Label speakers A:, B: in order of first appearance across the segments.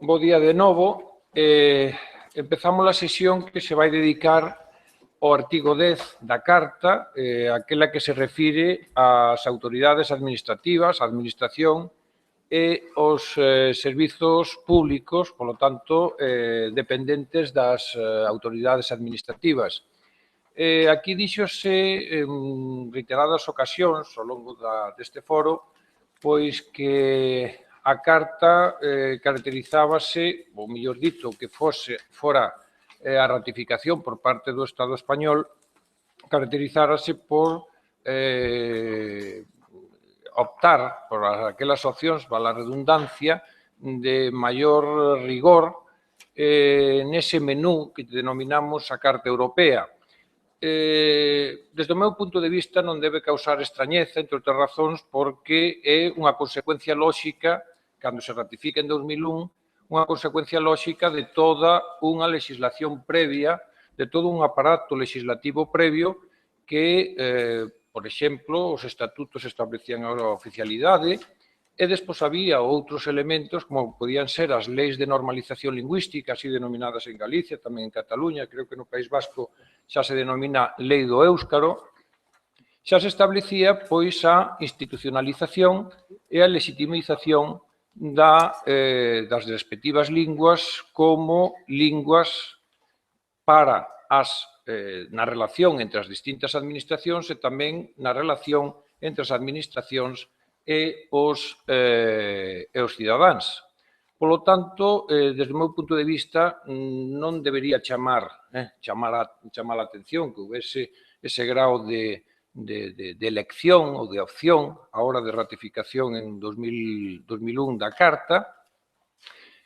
A: bo día de novo. Empezamos a sesión que se vai dedicar ao artigo 10 da Carta, aquela que se refire ás autoridades administrativas, a administración e os servizos públicos, polo tanto, dependentes das autoridades administrativas. Aquí díxose en reiteradas ocasións ao longo deste foro pois que a Carta caracterizábase, ou mellor dito, que fora a ratificación por parte do Estado español, caracterizárase por optar por aquelas opcións, para a redundancia, de maior rigor nese menú que denominamos a Carta Europea. Desde o meu punto de vista non debe causar extrañeza, entre outras razóns, porque é unha consecuencia lóxica, cando se ratifica en 2001, unha consecuencia lóxica de toda unha legislación previa, de todo un aparato legislativo previo que, por exemplo, os estatutos establecían a oficialidade e despois había outros elementos como podían ser as leis de normalización lingüística, así denominadas en Galicia, tamén en Cataluña, creo que no País Vasco xa se denomina Lei do Éuscaro, xa se establecía pois a institucionalización e a legitimización das respectivas linguas como linguas para na relación entre as distintas administracións e tamén na relación entre as administracións e os cidadáns. Polo tanto, desde o meu punto de vista, non debería chamar a atención que houvese ese grao de elección ou de opción a hora de ratificación en 2001 da Carta,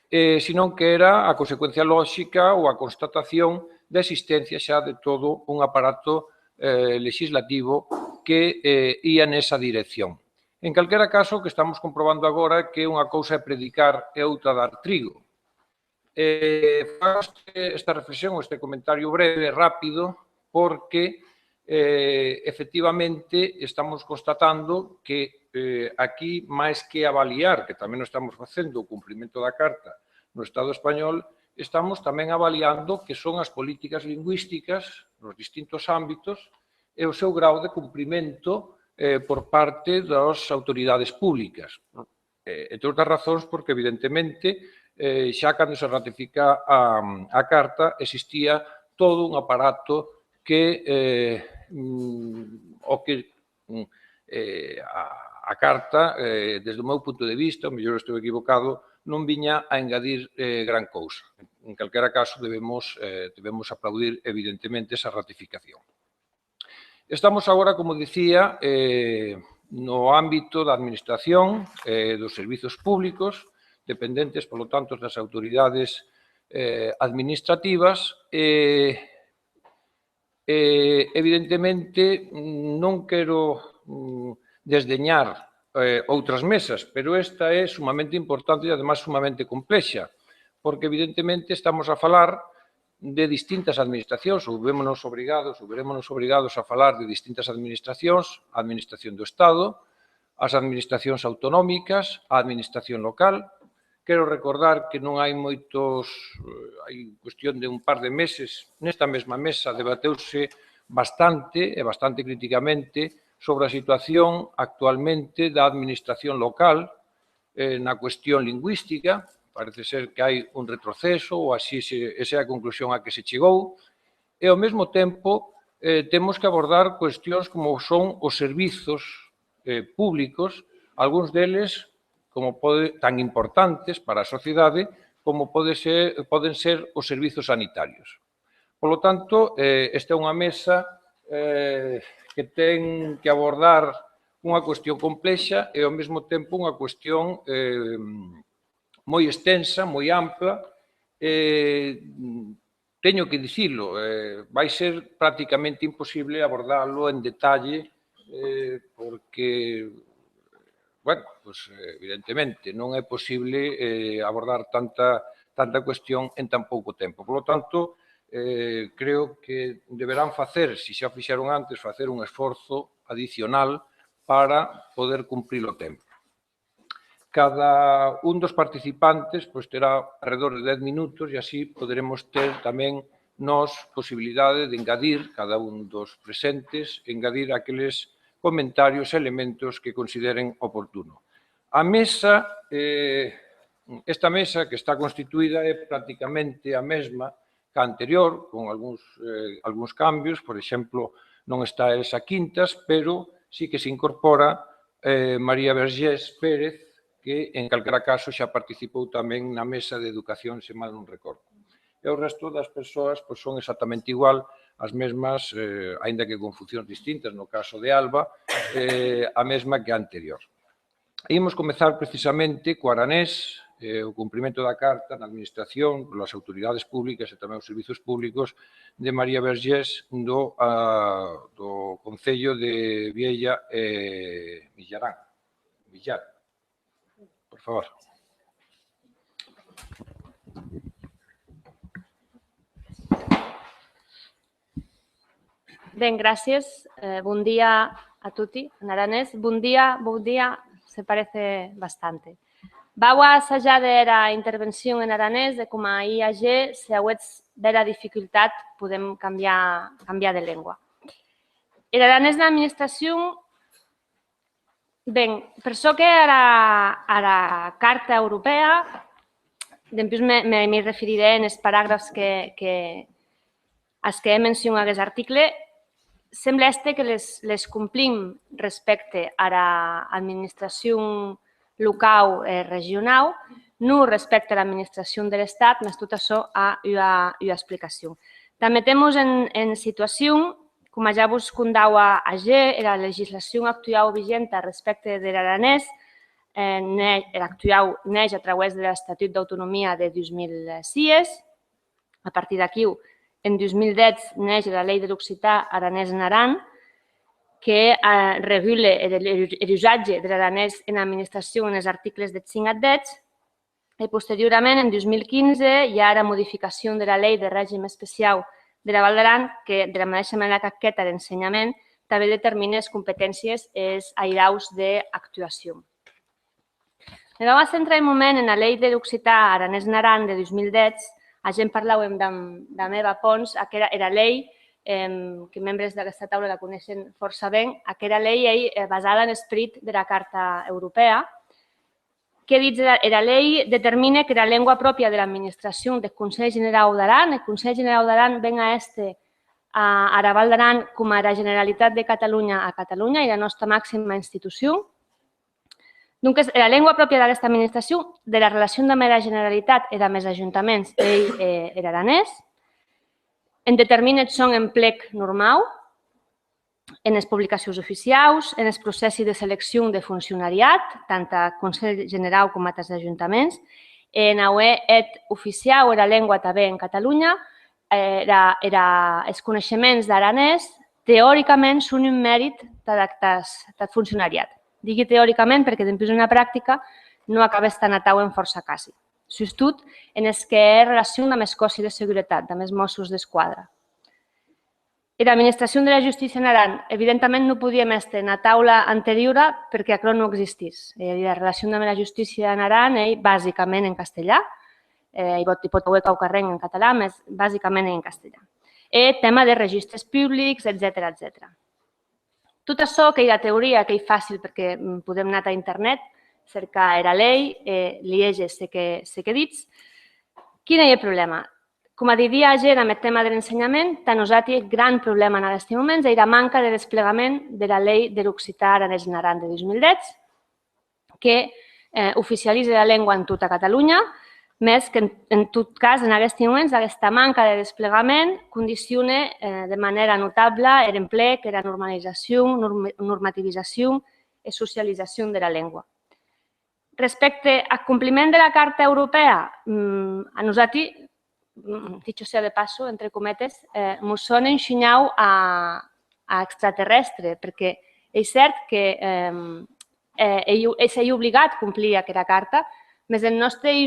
A: senón que era a consecuencia lóxica ou a constatación da existencia xa de todo un aparato legislativo que ía nesa dirección. En calquera caso, o que estamos comprobando agora é que unha cousa é predicar e outra dar trigo. Fago esta reflexión, este comentario breve, rápido, porque efectivamente estamos constatando que aquí, máis que avaliar, que tamén o estamos facendo, o cumprimento da Carta no Estado español, estamos tamén avaliando que son as políticas lingüísticas nos distintos ámbitos e o seu grau de cumprimento por parte das autoridades públicas. Entre outras razóns, porque, evidentemente, xa cando se ratifica a Carta, existía todo un aparato que a Carta, desde o meu punto de vista, o mellor estou equivocado, non viña a engadir gran cousa. En calquera caso, debemos aplaudir, evidentemente, esa ratificación. Estamos agora, como dicía, no ámbito da administración dos servizos públicos, dependentes, polo tanto, das autoridades administrativas. Evidentemente, non quero desdeñar outras mesas, pero esta é sumamente importante e, además, sumamente complexa, porque, evidentemente, estamos a falar de distintas administracións, ou verémonos obrigados a falar de distintas administracións, a administración do Estado, as administracións autonómicas, a administración local. Quero recordar que non hai hai cuestión de un par de meses, nesta mesma mesa debateuse bastante críticamente sobre a situación actualmente da administración local na cuestión lingüística. Parece ser que hai un retroceso, ou así esa é a conclusión a que se chegou, e, ao mesmo tempo, temos que abordar cuestións como son os servizos públicos, algúns deles tan importantes para a sociedade como poden ser os servizos sanitarios. Polo tanto, esta é unha mesa que ten que abordar unha cuestión complexa e, ao mesmo tempo, unha cuestión moi extensa, moi ampla. Teño que dicilo, vai ser prácticamente imposible abordalo en detalle porque, evidentemente, non é posible abordar tanta cuestión en tan pouco tempo. Por lo tanto, creo que deberán facer, se xa fixeron antes, facer un esforzo adicional para poder cumprir o tempo. cada un dos participantes terá alrededor de 10 minutos e así poderemos ter tamén nos posibilidade de engadir, cada un dos presentes, engadir aqueles comentarios e elementos que consideren oportuno. A mesa, esta mesa que está constituída é prácticamente a mesma que a anterior, con algúns cambios, por exemplo, non está Elsa Quintas, pero sí que se incorpora María Vergés Pérez, que en calquera caso xa participou tamén na mesa de educación, se mal non recordo. E o resto das persoas son exactamente igual, as mesmas, aínda que con funcións distintas, no caso de Alba, a mesma que a anterior. Imos comezar precisamente co aranés, o cumprimento da Carta na Administración, polas autoridades públicas e tamén os servizos públicos de María Vergés do Concello de Viella e Villarán. Villar, por favor.
B: Ben, gràcies. Bon dia a tutti en aranès. Bon dia, se parece bastante. Vau a assajar la intervenció en aranès de com a IAG, si auets vera dificultat, podem canviar de llengua. En aranès de l'administració, ben, per això que a la Carta Europea, després m'hi referiré en els paràgrafs als que he mencionat aquest article, sembla que les complim respecte a l'administració local regional, no respecte a l'administració de l'Estat, més tot això a una explicació. També temos en situació, com ja vos contava ayer, la legislació actual vigent respecte de l'aranès, l'actual neix a través de l'Estatut d'Autonomia de 2006. A partir d'aquí, en 2010, neix la Llei de l'Occità aranès en Aran, que regula l'usatge de l'aranès en l'administració en els articles de 5 a 10, i posteriorment, en 2015, hi ha la modificació de la Llei de Règim Especial de la Val d'Aran, que, de la mateixa manera que aquesta d'ensenyament, també determina les competències i els airaus d'actuació. Me vam centrar un moment en la Llei de l'Occità aranès en Aran de 2010. A gent parlàvem de Meva Pons, era llei que membres d'aquesta taula la coneixen força bé, aquella llei basada en l'esperit de la Carta Europea, que dins la llei determina que la llengua pròpia de l'administració del Consell Generau d'Aran, el Consell Generau d'Aran ven a la Val d'Aran com a la Generalitat de Catalunya a Catalunya i la nostra màxima institució. Donc, la llengua pròpia d'aquesta administració, de la relació amb la Generalitat i amb els ajuntaments, era aranès. En determinats són en plec normal, en les publicacions oficials, en els processos de selecció de funcionariat, tant al Consell General com als ajuntaments. En l'et oficial, la llengua també en Catalunya, els coneixements d'aranès, teòricament, són un mèrit del funcionariat. Digui teòricament perquè després en la pràctica no acaba estant a taula en força casos. Sobretot en els que és relació amb els cossos de seguretat, amb els Mossos d'Esquadra. I l'administració de la justícia en Aran, evidentment, no podíem estar en la taula anterior perquè això no existís. La relació amb la justícia en Aran és bàsicament en castellà, hi pot haver qualcarrenc en català, però bàsicament en castellà. El tema de registres públics, etc. Tot això, que hi ha teoria, que és fàcil perquè podem anar a internet, cercar la llei, lleges el que dits. Quin és el problema? Com a diria ayer amb el tema de l'ensenyament, nosaltres el gran problema en aquests moments és la manca de desplegament de la llei de l'occità aranès en Aran de 2010, que oficialitza la llengua en tota Catalunya, més que en tot cas, en aquests moments, aquesta manca de desplegament condiciona de manera notable l'emplec, la normalització, normativització i socialització de la llengua. Respecte al compliment de la Carta Europea, a nosaltres, dicho sea de paso, entre cometes, ens sona un xinyau a extraterrestre, perquè és cert que és obligat a complir aquesta carta, però el nostre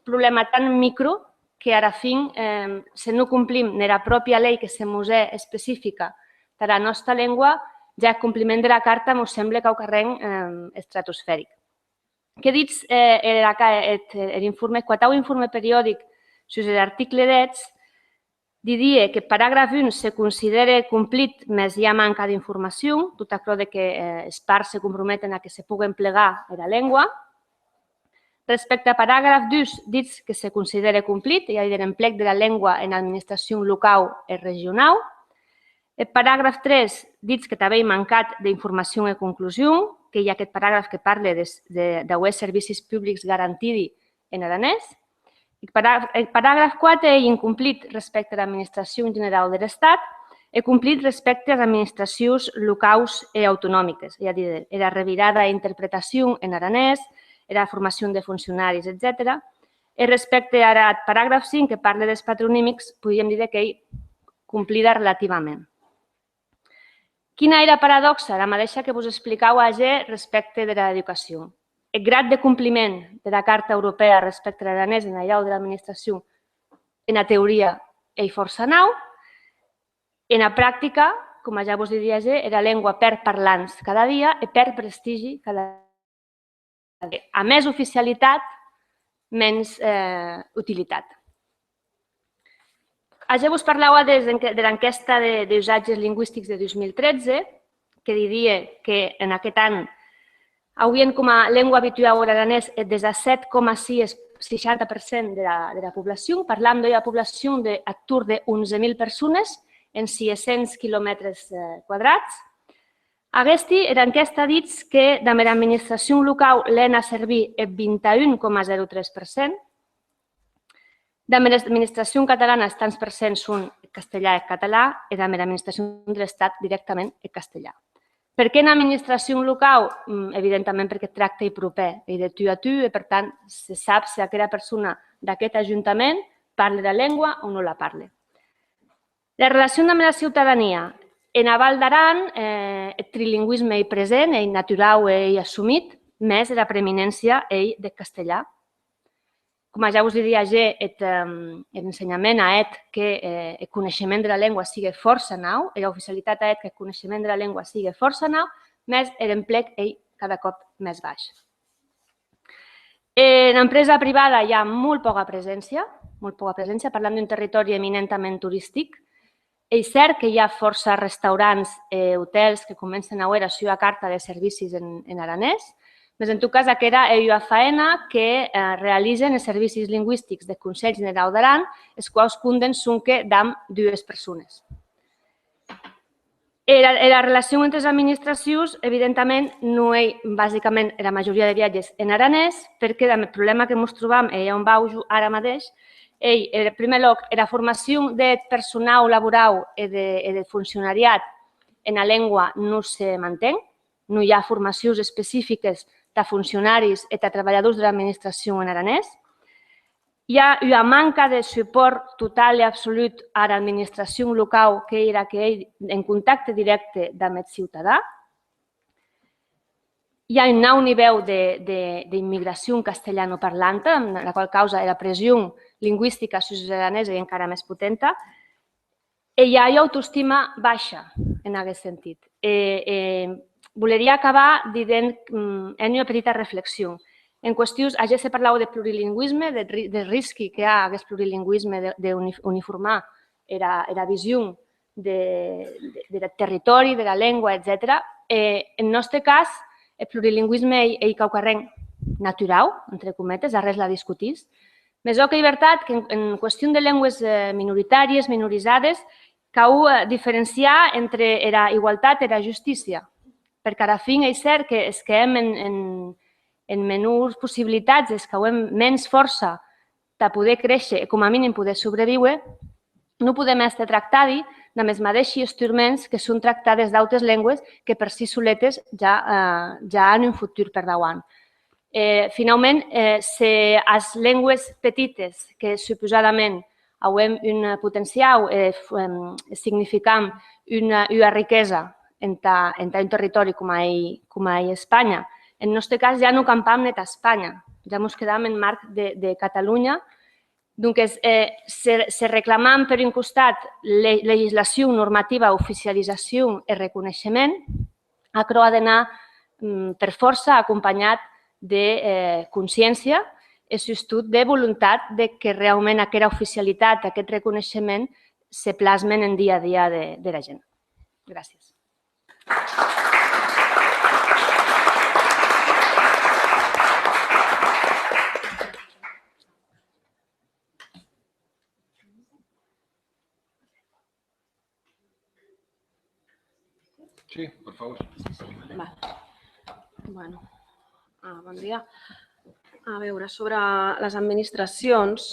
B: problema tan micro que ara fin, si no complim en la pròpia llei que se mos és específica per a la nostra llengua, ja el compliment de la carta ens sembla que ho carrem estratosfèric. que dits quatau informe periòdic sus l'article 10, diria que paràgraf 1 se considera complit, més hi ha manca d'informació, tot aquello que les parts se comprometen a que se puguen plegar la llengua. Respecte a paràgraf 2, dits que se considera complit, hi ha l'emplec de la llengua en l'administració local i regional. El paràgraf 3, dits que també hi ha mancat d'informació i conclusió, que hi ha aquest paràgraf que parla d'uns servicis públics garantits en aranès. El paràgraf 4 és incomplit respecte a l'administració general de l'Estat i complit respecte a les administracions locals i autonòmiques, és a dir, la revirada interpretació en aranès, la formació de funcionaris, etc. I respecte al paràgraf 5, que parla dels patronímics, podríem dir que ell complida relativament. Quina era la paradoxa? La mateixa que vos explicau ayer respecte de l'educació. El grad de compliment de la Carta Europea respecte a l'aranès en allà de l'administració, en la teoria, és força nou. En la pràctica, com ja vos diria ayer, la llengua perd parlants cada dia i perd prestigi cada dia. A més oficialitat, menys utilitat. Ayer vos parlava de l'enquesta d'usatges lingüístics de 2013, que diria que en aquest any haurien com a llengua habitual l'aranès del 17,60% de la població. Parlam de la població d'actur de 11.000 persones en 600 quilòmetres quadrats. Aquesta enquesta dits que de l'administració local l'hen a servir el 21,03%. De l'administració catalana els tants percents són castellà i català i de l'administració de l'Estat directament el castellà. Per què en l'administració local? Evidentment perquè tracta i proper i de tu a tu i per tant se sap si aquella persona d'aquest ajuntament parla la llengua o no la parla. La relació amb la ciutadania. En la Val d'Aran el trilingüisme és present, és natural i assumit, més la preeminència és del castellà. Com ja us diria, l'ensenyament ha que el coneixement de la llengua sigui força nou, i l'oficialitat ha que el coneixement de la llengua sigui força nou, més l'emplec és cada cop més baix. En l'empresa privada hi ha molt poca presència, parlant d'un territori eminentment turístic. És cert que hi ha força restaurants i hotels que comencen a veure la seva carta de servicis en aranès, però en tot cas aquesta és una feina que realitzen els servicis lingüístics del Consell General d'Aran, els quals compten amb 2 persones. La relació entre les administracions, evidentment, no és bàsicament la majoria de viatges en aranès, perquè el problema que ens trobam, i on vau ara mateix, és, en primer lloc, la formació de personal laboral i de funcionariat en la llengua no se manté, no hi ha formacions específiques de funcionaris i de treballadors de l'administració en aranès. Hi ha una manca de suport total i absolut a l'administració local, que era en contacte directe amb el ciutadà. Hi ha un nou nivell d'immigració castellanoparlant, amb la qual cosa la pressió lingüística sudaranesa és encara més potenta. I hi ha autoestima baixa en aquest sentit. Voleria acabar dient una petita reflexió. En qüestions, ja s'ha parlat de plurilingüisme, del risc que hi ha aquest plurilingüisme d'uniformar la visió del territori, de la llengua, etc. En el nostre cas, el plurilingüisme és quelcom natural, entre cometes, res la discutís. Més que és veritat que en qüestió de llengües minoritàries, minoritzades, cal diferenciar entre la igualtat i la justícia, perquè a la fi és cert que els que hem en menors possibilitats, els que hem menys força de poder créixer i com a mínim poder sobreviure, no podem estar tractats amb els mateixos instruments que són tractades d'altres llengües que per si soletes ja han un futur per davant. Finalment, si les llengües petites, que suposadament hem un potencial, significant una riquesa en un territori com és Espanya, en el nostre cas ja no campam net a Espanya, ja ens quedam en marc de Catalunya. Doncs, se reclamam per un costat legislació, normativa, oficialització i reconeixement, això ha d'anar per força acompanyat de consciència, és justament de voluntat de que realment aquesta oficialitat, aquest reconeixement, se plasmen en dia a dia de la gent. Gràcies.
A: Sí, por favor.
C: Bon dia. A veure, sobre les administracions,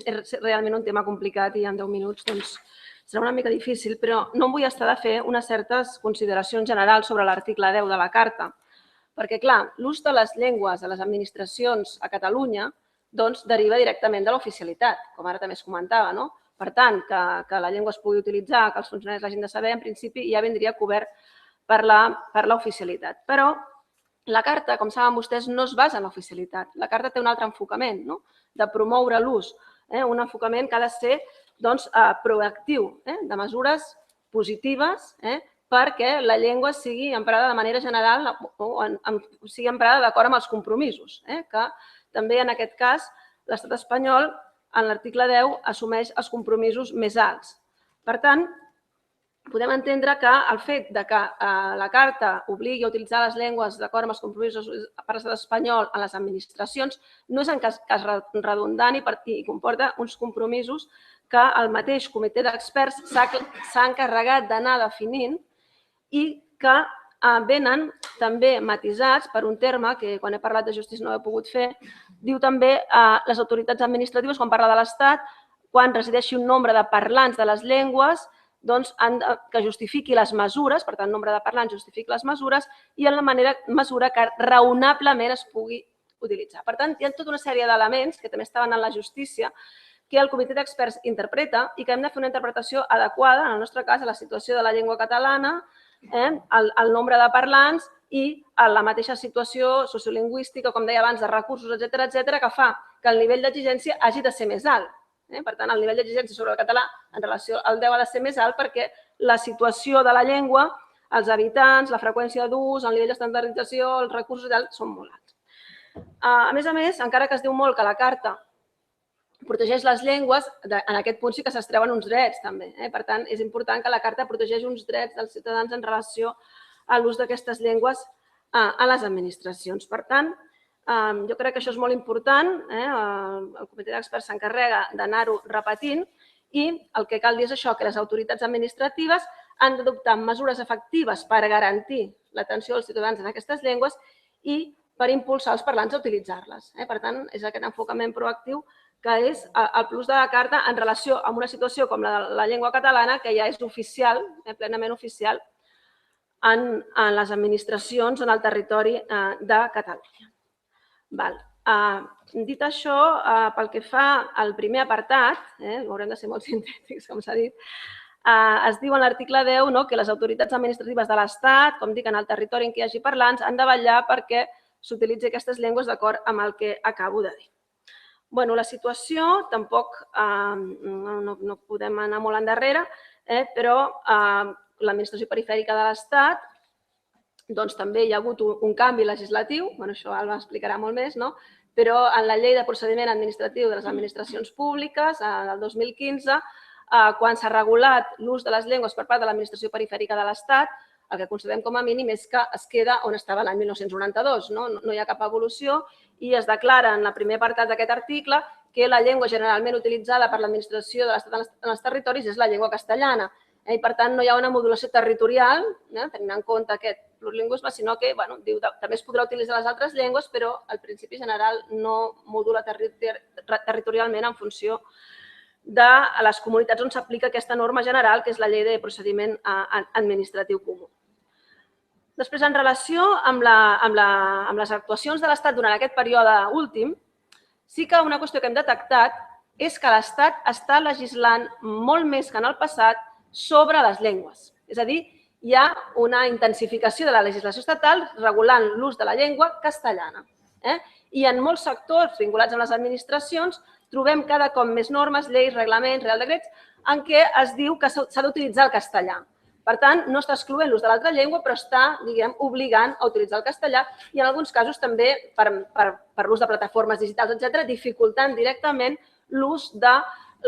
C: és realment un tema complicat i en 10 minuts serà una mica difícil, però no em vull estar de fer unes certes consideracions generals sobre l'article 10 de la Carta, perquè, clar, l'ús de les llengües a les administracions a Catalunya deriva directament de l'oficialitat, com ara també es comentava, no? Per tant, que la llengua es pugui utilitzar, que els funcionaris l'hagin de saber, en principi ja vindria cobert per l'oficialitat. Però la Carta, com saben vostès, no es basa en l'oficialitat. La Carta té un altre enfocament, de promoure l'ús, un enfocament que ha de ser proactiu, de mesures positives perquè la llengua sigui emprada de manera general o sigui emprada d'acord amb els compromisos, que també en aquest cas l'estat espanyol en l'article 10 assumeix els compromisos més alts. Per tant, podem entendre que el fet que la Carta obligui a utilitzar les llengües d'acord amb els compromisos per l'estat espanyol en les administracions no és en cas redundant i comporta uns compromisos que el mateix comitè d'experts s'ha encarregat d'anar definint i que venen també matisats per un terme que quan he parlat de justícia no he pogut fer, diu també les autoritats administratives, quan parla de l'Estat, quan resideixi un nombre de parlants de les llengües, que justifiqui les mesures, per tant, nombre de parlants justifiqui les mesures i en la mesura que raonablement es pugui utilitzar. Per tant, hi ha tota una sèrie d'elements que també estaven en la justícia que el comitè d'experts interpreta i que hem de fer una interpretació adequada, en el nostre cas, a la situació de la llengua catalana, el nombre de parlants i la mateixa situació sociolingüística, com deia abans, de recursos, etcètera, que fa que el nivell d'exigència hagi de ser més alt. Per tant, el nivell d'exigència sobre el català en relació al 10 ha de ser més alt perquè la situació de la llengua, els habitants, la freqüència d'ús, el nivell d'estandardització, els recursos són molt alts. A més, encara que es diu molt que la Carta protegeix les llengües, en aquest punt sí que s'extreuen uns drets també. Per tant, és important que la Carta protegeix uns drets dels ciutadans en relació a l'ús d'aquestes llengües a les administracions. Per tant, jo crec que això és molt important, el comitè d'experts s'encarrega d'anar-ho repetint i el que cal dir és això, que les autoritats administratives han d'adoptar mesures efectives per garantir l'atenció dels ciutadans en aquestes llengües i per impulsar els parlants a utilitzar-les. Per tant, és aquest enfocament proactiu que és el plus de la Carta en relació amb una situació com la llengua catalana, que ja és oficial, plenament oficial, en les administracions en el territori de Catalunya. Dit això, pel que fa al primer apartat, haurem de ser molt sintètics, com s'ha dit, es diu en l'article 10 que les autoritats administratives de l'Estat, com dic, en el territori en què hi hagi parlants, han de vetllar perquè s'utilitzin aquestes llengües d'acord amb el que acabo de dir. La situació, tampoc no podem anar molt endarrere, però l'administració perifèrica de l'Estat també hi ha hagut un canvi legislatiu, això Alba explicarà molt més, però en la llei de procediment administratiu de les administracions públiques del 2015, quan s'ha regulat l'ús de les llengües per part de l'administració perifèrica de l'Estat, el que considerem com a mínim és que es queda on estava l'any 1992, no hi ha cap evolució i es declara en el primer apartat d'aquest article que la llengua generalment utilitzada per l'administració de l'Estat en els territoris és la llengua castellana i, per tant, no hi ha una modulació territorial, tenint en compte aquest plurilingüisme, sinó que també es podrà utilitzar les altres llengües, però el principi general no modula territorialment en funció de les comunitats on s'aplica aquesta norma general, que és la llei de procediment administratiu comú. Després, en relació amb les actuacions de l'Estat durant aquest període últim, sí que una qüestió que hem detectat és que l'Estat està legislant molt més que en el passat sobre les llengües. És a dir, hi ha una intensificació de la legislació estatal regulant l'ús de la llengua castellana. I en molts sectors vinculats amb les administracions trobem cada cop més normes, lleis, reglaments, real decrets, en què es diu que s'ha d'utilitzar el castellà. Per tant, no està excloent l'ús de l'altra llengua, però està, diguem, obligant a utilitzar el castellà i en alguns casos també per l'ús de plataformes digitals, etc., dificultant directament l'ús de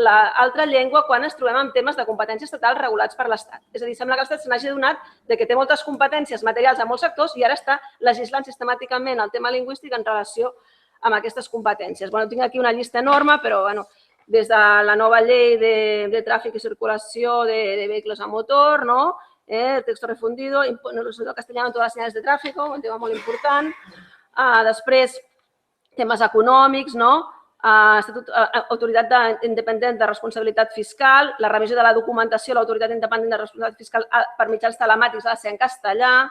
C: l'altra llengua quan ens trobem amb temes de competència estatal regulats per l'Estat. És a dir, sembla que l'Estat se n'hagi adonat que té moltes competències materials a molts sectors i ara està legislant sistemàticament el tema lingüístic en relació amb aquestes competències. Tinc aquí una llista enorme, però des de la nova llei de tràfic i circulació de vehicles a motor, el texto refundido, el uso castellano en todas las señales de tráfico, un tema molt important. Després, temes econòmics, autoritat independent de responsabilitat fiscal, la revisió de la documentació, l'autoritat independent de responsabilitat fiscal per mitjans telemàtics ha de ser en castellà,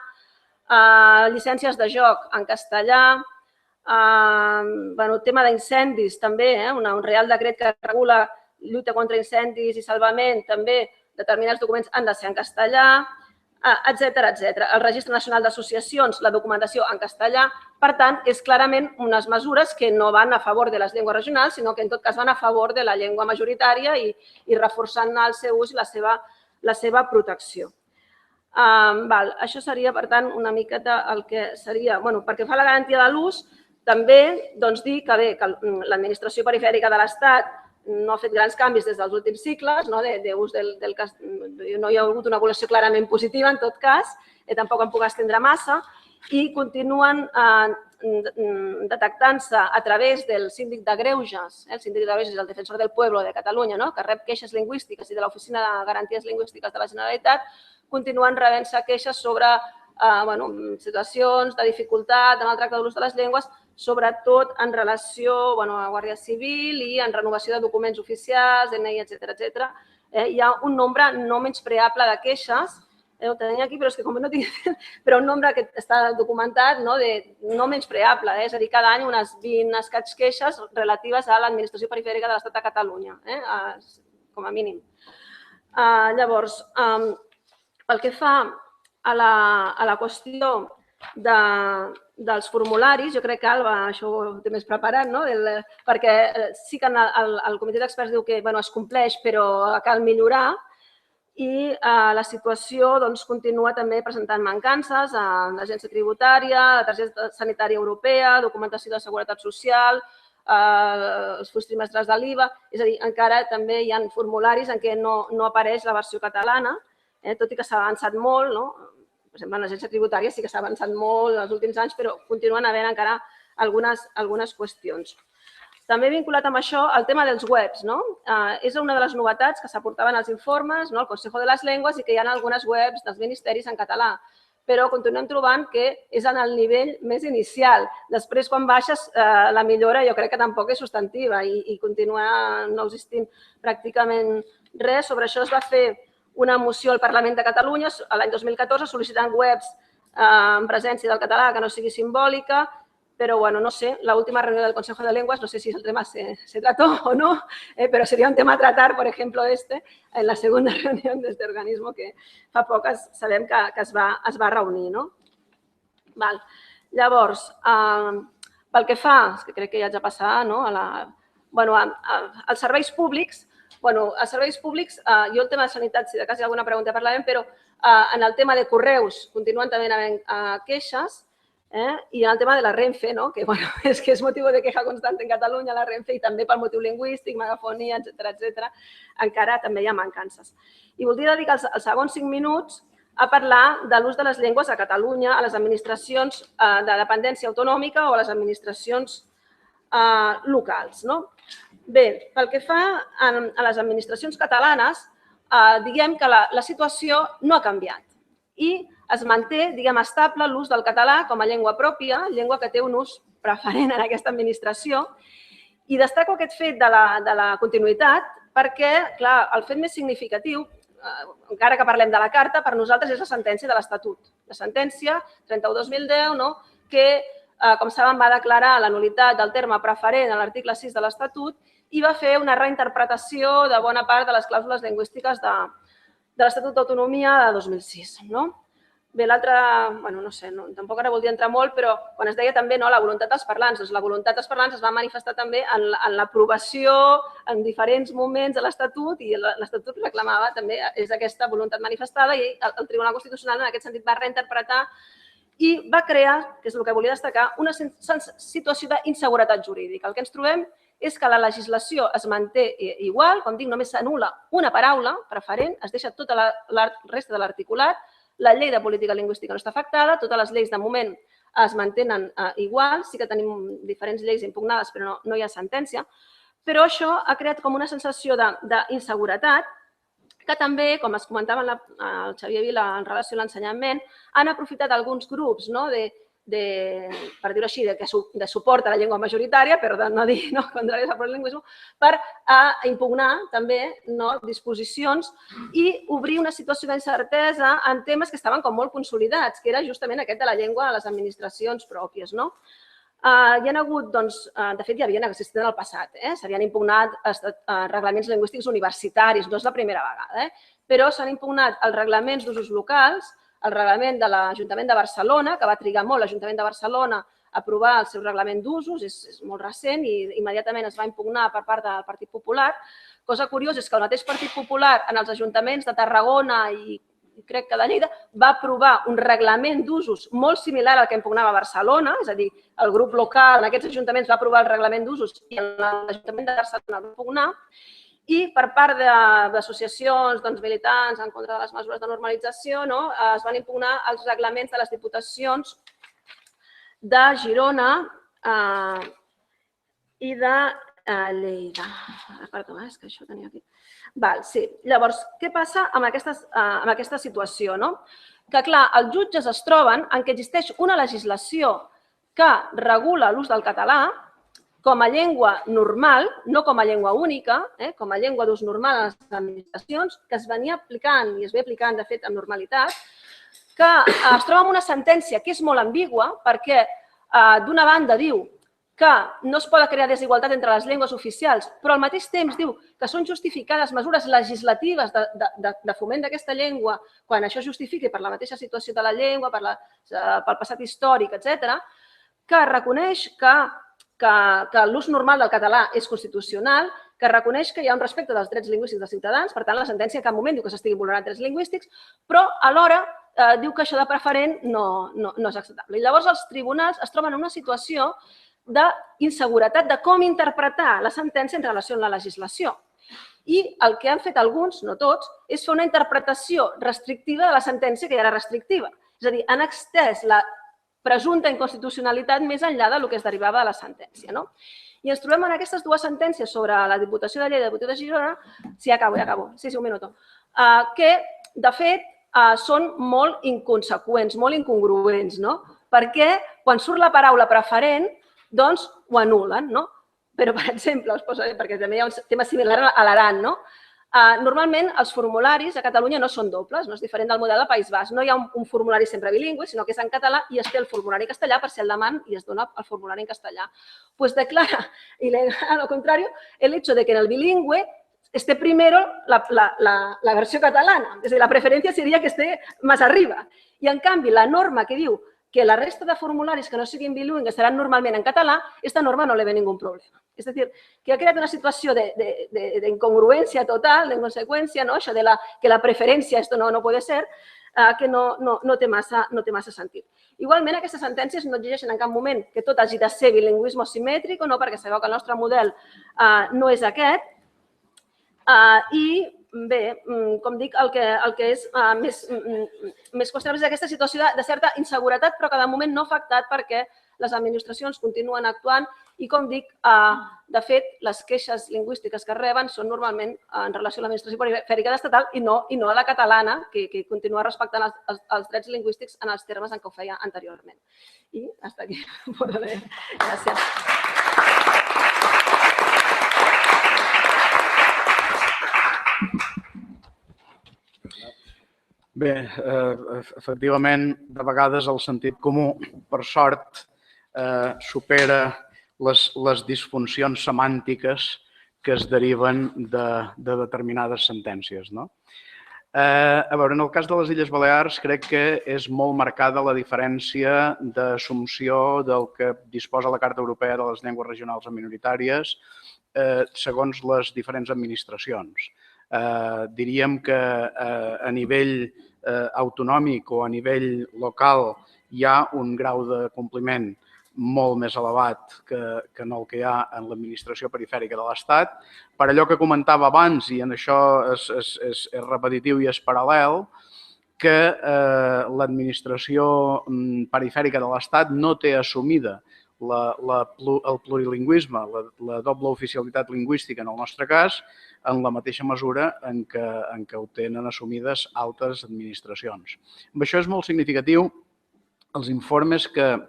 C: llicències de joc en castellà, tema d'incendis també, un reial decret que regula lluita contra incendis i salvament, també determinats documents han de ser en castellà, etc. El Registre Nacional d'Associacions, la documentació en castellà. Per tant, és clarament unes mesures que no van a favor de les llengües regionals, sinó que en tot cas van a favor de la llengua majoritària i reforçant el seu ús i la seva protecció. Això seria, per tant, una miqueta el que seria... Pel que fa a la garantia de l'ús, també dir que l'administració perifèrica de l'Estat no ha fet grans canvis des dels últims cicles, no hi ha hagut una evolució clarament positiva en tot cas, tampoc em puc estendre massa, i continuen detectant-se a través del síndic de greuges, el síndic de greuges és el defensor del pueblo de Catalunya, que rep queixes lingüístiques i de l'Oficina de Garanties Lingüístiques de la Generalitat, continuen rebent-se queixes sobre situacions de dificultat en el tracte de l'ús de les llengües, sobretot en relació a la Guàrdia Civil i en renovació de documents oficials, DNI, etc. Hi ha un nombre no menyspreable de queixes, ho tenia aquí, però és que com no tinc... Però un nombre que està documentat no menyspreable, és a dir, cada any unes 20 escaig queixes relatives a l'administració perifèrica de l'Estat de Catalunya, com a mínim. Llavors, pel que fa a la qüestió dels formularis, jo crec que Alba això ho té més preparat, perquè sí que el comitè d'experts diu que es compleix però cal millorar i la situació continua també presentant mancances en l'agència tributària, la targeta sanitària europea, documentació de seguretat social, els fulls trimestrals de l'IVA, és a dir, encara també hi ha formularis en què no apareix la versió catalana, tot i que s'ha avançat molt, per exemple, en l'agència tributària sí que s'ha avançat molt en els últims anys, però continuen havent encara algunes qüestions. També vinculat amb això el tema dels webs. És una de les novetats que s'aportaven als informes, el Consejo de les Llengües, i que hi ha algunes webs dels ministeris en català, però continuem trobant que és en el nivell més inicial. Després, quan baixes, la millora jo crec que tampoc és substantiva i continua no existint pràcticament res. Sobre això es va fer una moció al Parlament de Catalunya l'any 2014 sol·licitant webs en presència del català que no sigui simbòlica, però no sé, l'última reunió del Consejo de Lenguas, no sé si el tema se trató o no, pero sería un tema a tratar, por ejemplo, en la segunda reunión de este organismo que fa poc sabem que es va reunir. Llavors, pel que fa, que crec que ja haig de passar, als serveis públics, als serveis públics, jo el tema de sanitat, si de cas hi ha alguna pregunta parlarem, però en el tema de correus continuen també havent queixes i en el tema de la Renfe, que és motiu de queja constant en Catalunya, la Renfe, i també pel motiu lingüístic, megafonia, etc., encara també hi ha mancances. I voldria dedicar els segons 5 minuts a parlar de l'ús de les llengües a Catalunya, a les administracions de dependència autonòmica o a les administracions locals. Bé, pel que fa a les administracions catalanes, diguem que la situació no ha canviat i es manté, estable l'ús del català com a llengua pròpia, llengua que té un ús preferent en aquesta administració. I destaco aquest fet de la continuïtat perquè, clar, el fet més significatiu, encara que parlem de la Carta, per nosaltres és la sentència de l'Estatut. La sentència 31/2010, que, com saben, va declarar la nul·litat del terme preferent a l'article 6 de l'Estatut i va fer una reinterpretació de bona part de les clàusules lingüístiques de l'Estatut d'Autonomia de 2006. Bé, l'altre, bueno, no sé, tampoc ara voldria entrar molt, però quan es deia també la voluntat dels parlants, doncs la voluntat dels parlants es va manifestar també en l'aprovació en diferents moments de l'Estatut i l'Estatut reclamava també és aquesta voluntat manifestada i el Tribunal Constitucional en aquest sentit va reinterpretar i va crear, que és el que volia destacar, una situació d'inseguretat jurídica. El que ens trobem és que la legislació es manté igual, com dic, només s'anul·la una paraula preferent, es deixa tota la resta de l'articulat, la llei de política lingüística no està afectada, totes les lleis de moment es mantenen igual, sí que tenim diferents lleis impugnades però no hi ha sentència, però això ha creat com una sensació d'inseguretat que també, com es comentava el Xavier Vila en relació a l'ensenyament, han aprofitat alguns grups per dir-ho així, de suport a la llengua majoritària, per no dir contraris al plurilingüisme, per impugnar també disposicions i obrir una situació d'incertesa en temes que estaven com molt consolidats, que era justament aquest de la llengua a les administracions pròpies. Hi ha hagut, de fet, ja havien existit en el passat, s'havien impugnat reglaments lingüístics universitaris, no és la primera vegada, però s'han impugnat els reglaments d'usos locals, el reglament de l'Ajuntament de Barcelona, que va trigar molt l'Ajuntament de Barcelona a aprovar el seu reglament d'usos, és molt recent i immediatament es va impugnar per part del Partit Popular. Cosa curiosa és que el mateix Partit Popular en els ajuntaments de Tarragona i crec que de Lleida va aprovar un reglament d'usos molt similar al que impugnava Barcelona, és a dir, el grup local en aquests ajuntaments va aprovar el reglament d'usos i l'Ajuntament de Barcelona va impugnar. I per part d'associacions militants en contra de les mesures de normalització es van impugnar els reglaments de les diputacions de Girona i de Lleida. Perdó, és que això tenia aquí. Sí, llavors, què passa amb aquesta situació? Que, clar, els jutges es troben en què existeix una legislació que regula l'ús del català com a llengua normal, no com a llengua única, com a llengua d'ús normal a les administracions, que es venia aplicant i es ve aplicant, de fet, amb normalitat, que es troba amb una sentència que és molt ambigua perquè, d'una banda, diu que no es pot crear desigualtat entre les llengües oficials, però al mateix temps diu que són justificades mesures legislatives de foment d'aquesta llengua quan això justifiqui per la mateixa situació de la llengua, pel passat històric, etc., que reconeix que l'ús normal del català és constitucional, que reconeix que hi ha un respecte dels drets lingüístics dels ciutadans, per tant, la sentència en cap moment diu que s'estiguin vulnerant drets lingüístics, però alhora diu que això de preferent no és acceptable. I llavors els tribunals es troben en una situació d'inseguretat de com interpretar la sentència en relació amb la legislació. I el que han fet alguns, no tots, és fer una interpretació restrictiva de la sentència que ja era restrictiva. És a dir, han extès la presumpta inconstitucionalitat més enllà del que es derivava de la sentència. I ens trobem en aquestes dues sentències sobre la Diputació de Lleida i la Diputació de Girona, sí, acabo, sí, un minut, que, de fet, són molt inconseqüents, molt incongruents, perquè quan surt la paraula preferent, doncs ho anul·len. Però, per exemple, us poso, perquè també hi ha un tema similar a l'Aran, normalment els formularis a Catalunya no són dobles, no és diferent del model del País Basc. No hi ha un formulari sempre bilingüe, sinó que és en català i es té el formulari en castellà per si el deman i es dona el formulari en castellà. Pues declara ilegal, al contrario, el hecho de que en el bilingüe esté primero la versión catalana. Es decir, la preferencia sería que esté más arriba. I, en canvi, la norma que diu que la resta de formularis que no siguin bilingües seran normalment en català, aquesta norma no li ve ningú problema. És a dir, que ha creat una situació d'incongruència total, d'inconseqüència, això de que la preferència, esto no puede ser, que no té massa sentit. Igualment, aquestes sentències no exigeixen en cap moment que tot hagi de ser bilingüisme simètric, perquè sabeu que el nostre model no és aquest. I, bé, com dic, el que és més qüestionable és aquesta situació de certa inseguretat, però que de moment no ha afectat perquè les administracions continuen actuant i, com dic, de fet, les queixes lingüístiques que reben són normalment en relació a l'administració perifèrica estatal i no a la catalana, que continua respectant els drets lingüístics en els termes en què ho feia anteriorment. I fins aquí. Gràcies.
D: Bé, efectivament, de vegades el sentit comú, per sort, supera les disfuncions semàntiques que es deriven de determinades sentències. A veure, en el cas de les Illes Balears crec que és molt marcada la diferència d'assumpció del que disposa la Carta Europea de les Llengües Regionals o Minoritàries segons les diferents administracions. Diríem que a nivell autonòmic o a nivell local hi ha un grau de compliment molt més elevat que no el que hi ha en l'administració perifèrica de l'Estat. Per allò que comentava abans, i en això és repetitiu i és paral·lel, que l'administració perifèrica de l'Estat no té assumida el plurilingüisme, la doble oficialitat lingüística en el nostre cas, en la mateixa mesura en què ho tenen assumides altres administracions. Amb això és molt significatiu els informes que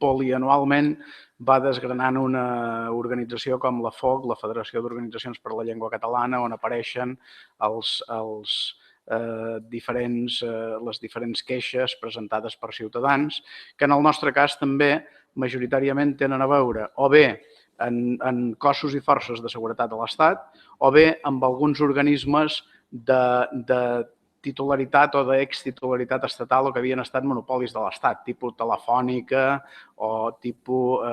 D: polianualment va desgranant una organització com la FOC, la Federació d'Organitzacions per la Llengua Catalana, on apareixen les diferents queixes presentades per ciutadans, que en el nostre cas també majoritàriament tenen a veure o bé en cossos i forces de seguretat de l'Estat o bé amb alguns organismes de titularitat o d'extitularitat estatal o que havien estat monopolis de l'Estat, tipus Telefònica o tipus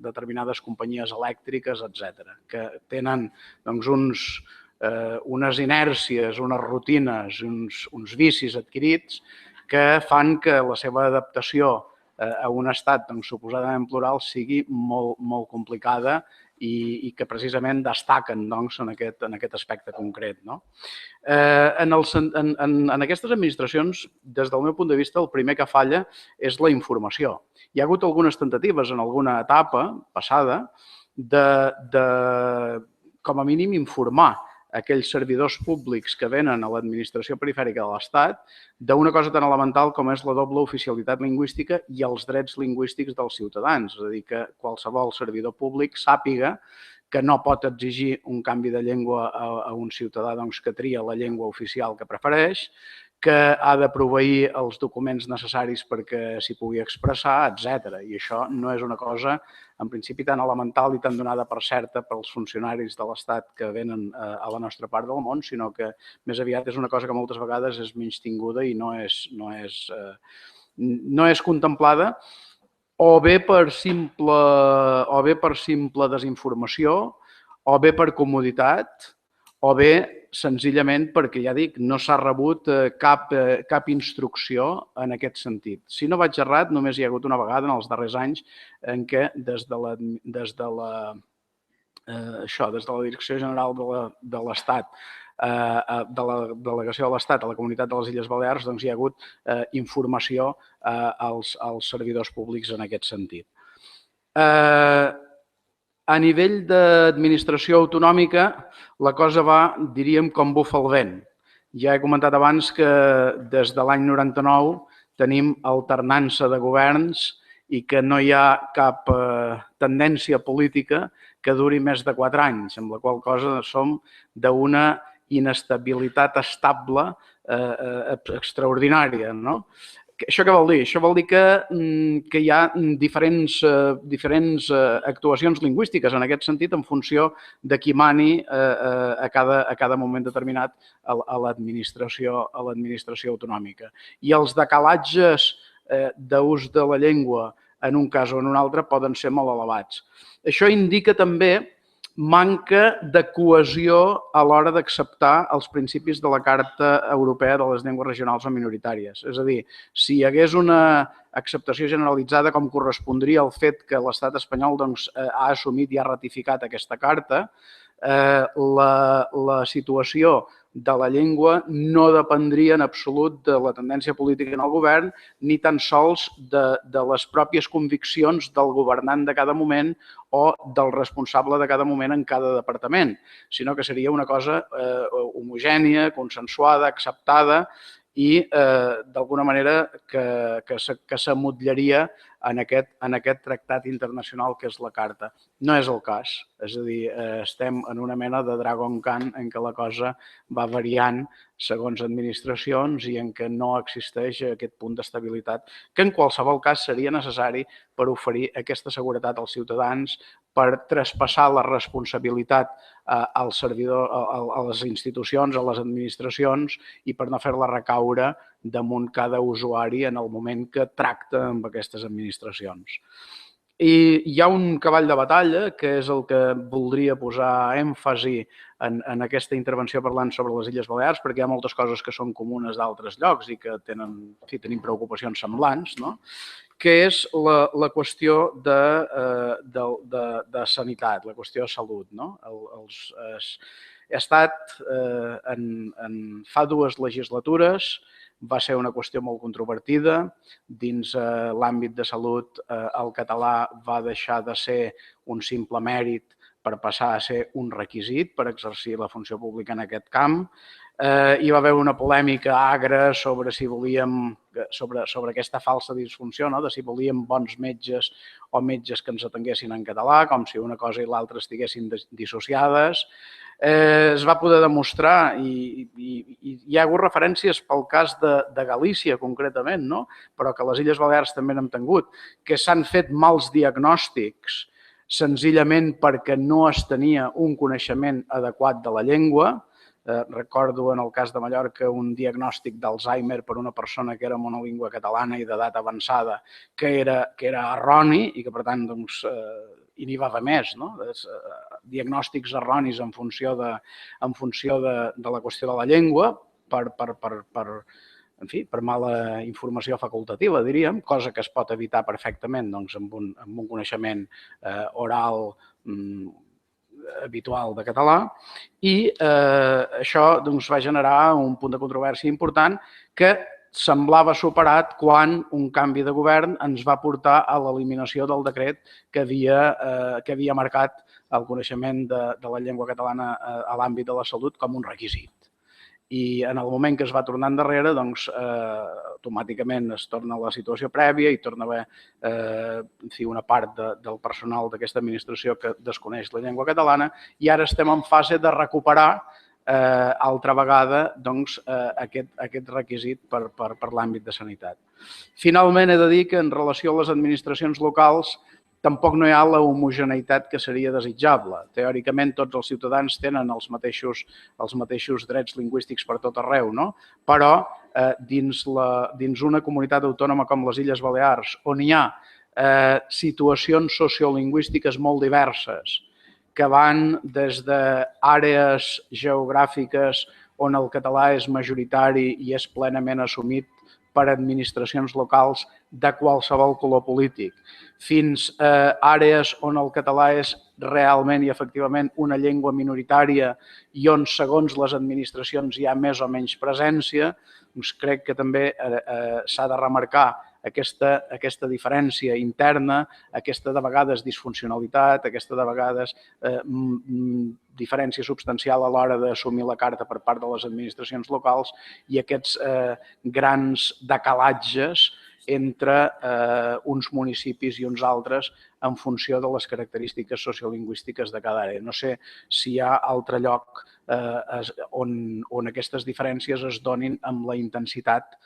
D: determinades companyies elèctriques, etc., que tenen unes inèrcies, unes rutines, uns vicis adquirits que fan que la seva adaptació a un estat suposadament plural sigui molt complicada i que precisament destaquen en aquest aspecte concret. En aquestes administracions, des del meu punt de vista, el primer que falla és la informació. Hi ha hagut algunes tentatives en alguna etapa passada de com a mínim, informar aquells servidors públics que venen a l'administració perifèrica de l'Estat d'una cosa tan elemental com és la doble oficialitat lingüística i els drets lingüístics dels ciutadans. És a dir, que qualsevol servidor públic sàpiga que no pot exigir un canvi de llengua a un ciutadà que tria la llengua oficial que prefereix, que ha de proveir els documents necessaris perquè s'hi pugui expressar, etc. I això no és una cosa, en principi, tan elemental i tan donada per certa pels funcionaris de l'Estat que venen a la nostra part del món, sinó que més aviat és una cosa que moltes vegades és menystinguda i no és contemplada o bé per simple desinformació, o bé per comoditat, o bé senzillament perquè, ja dic, no s'ha rebut cap instrucció en aquest sentit. Si no vaig errat, només hi ha hagut una vegada en els darrers anys en què des de la Direcció General de l'Estat, de la Delegació de l'Estat a la Comunitat de les Illes Balears, hi ha hagut informació als servidors públics en aquest sentit. A nivell d'administració autonòmica, la cosa va, diríem, com bufa el vent. Ja he comentat abans que des de l'any 99 tenim alternança de governs i que no hi ha cap tendència política que duri més de 4 anys, amb la qual cosa som d'una inestabilitat estable extraordinària, no? Això què vol dir? Això vol dir que hi ha diferents actuacions lingüístiques en aquest sentit en funció de qui mani a cada moment determinat a l'administració autonòmica. I els decalatges d'ús de la llengua en un cas o en un altre poden ser molt elevats. Això indica també manca de cohesió a l'hora d'acceptar els principis de la Carta Europea de les Llengües Regionals o Minoritàries. És a dir, si hi hagués una acceptació generalitzada com correspondria al fet que l'Estat espanyol ha assumit i ha ratificat aquesta carta, la situació de la llengua no dependria en absolut de la tendència política en el govern ni tan sols de les pròpies conviccions del governant de cada moment o del responsable de cada moment en cada departament, sinó que seria una cosa homogènia, consensuada, acceptada i d'alguna manera que s'emmotlleria en aquest tractat internacional que és la Carta. No és el cas, és a dir, estem en una mena de Dragon Khan en què la cosa va variant segons administracions i en què no existeix aquest punt d'estabilitat que en qualsevol cas seria necessari per oferir aquesta seguretat als ciutadans, per traspassar la responsabilitat al servidor, a les institucions, a les administracions i per no fer-la recaure damunt cada usuari en el moment que tracta amb aquestes administracions. I hi ha un cavall de batalla, que és el que voldria posar èmfasi en aquesta intervenció parlant sobre les Illes Balears, perquè hi ha moltes coses que són comunes d'altres llocs i que tenim preocupacions semblants, no? Que és la qüestió de sanitat, la qüestió de salut. No? He estat, fa 2 legislatures, va ser una qüestió molt controvertida. Dins l'àmbit de salut, el català va deixar de ser un simple mèrit per passar a ser un requisit per exercir la funció pública en aquest camp. Hi va haver una polèmica agra sobre si volíem, sobre aquesta falsa disfunció, no? De si volíem bons metges o metges que ens atenguessin en català, com si una cosa i l'altra estiguessin dissociades. Es va poder demostrar, i hi ha hagut referències pel cas de Galícia concretament, no? Però que les Illes Balears també n'hem tingut, que s'han fet mals diagnòstics senzillament perquè no es tenia un coneixement adequat de la llengua. Recordo en el cas de Mallorca un diagnòstic d'Alzheimer per una persona que era monolingüe catalana i d'edat avançada que era erroni i que per tant i n'hi va haver més, no? Diagnòstics erronis en funció de la qüestió de la llengua per mala informació facultativa, diríem, cosa que es pot evitar perfectament amb un coneixement oral habitual de català, i això va generar un punt de controvèrsia important que semblava superat quan un canvi de govern ens va portar a l'eliminació del decret que havia marcat el coneixement de la llengua catalana a l'àmbit de la salut com un requisit. I en el moment que es va tornar endarrere, automàticament es torna a la situació prèvia i torna a haver una part del personal d'aquesta administració que desconeix la llengua catalana i ara estem en fase de recuperar altra vegada aquest requisit per l'àmbit de sanitat. Finalment, he de dir que en relació a les administracions locals tampoc no hi ha la homogeneïtat que seria desitjable. Teòricament, tots els ciutadans tenen els mateixos drets lingüístics per tot arreu, no? Però dins una comunitat autònoma com les Illes Balears, on hi ha situacions sociolingüístiques molt diverses, que van des d'àrees geogràfiques on el català és majoritari i és plenament assumit per administracions locals de qualsevol color polític, fins a àrees on el català és realment i efectivament una llengua minoritària i on, segons les administracions, hi ha més o menys presència, doncs crec que també s'ha de remarcar aquesta diferència interna, aquesta de vegades disfuncionalitat, aquesta de vegades diferència substancial a l'hora d'assumir la carta per part de les administracions locals i aquests grans decalatges entre uns municipis i uns altres en funció de les característiques sociolingüístiques de cada àrea. No sé si hi ha altre lloc on aquestes diferències es donin amb la intensitat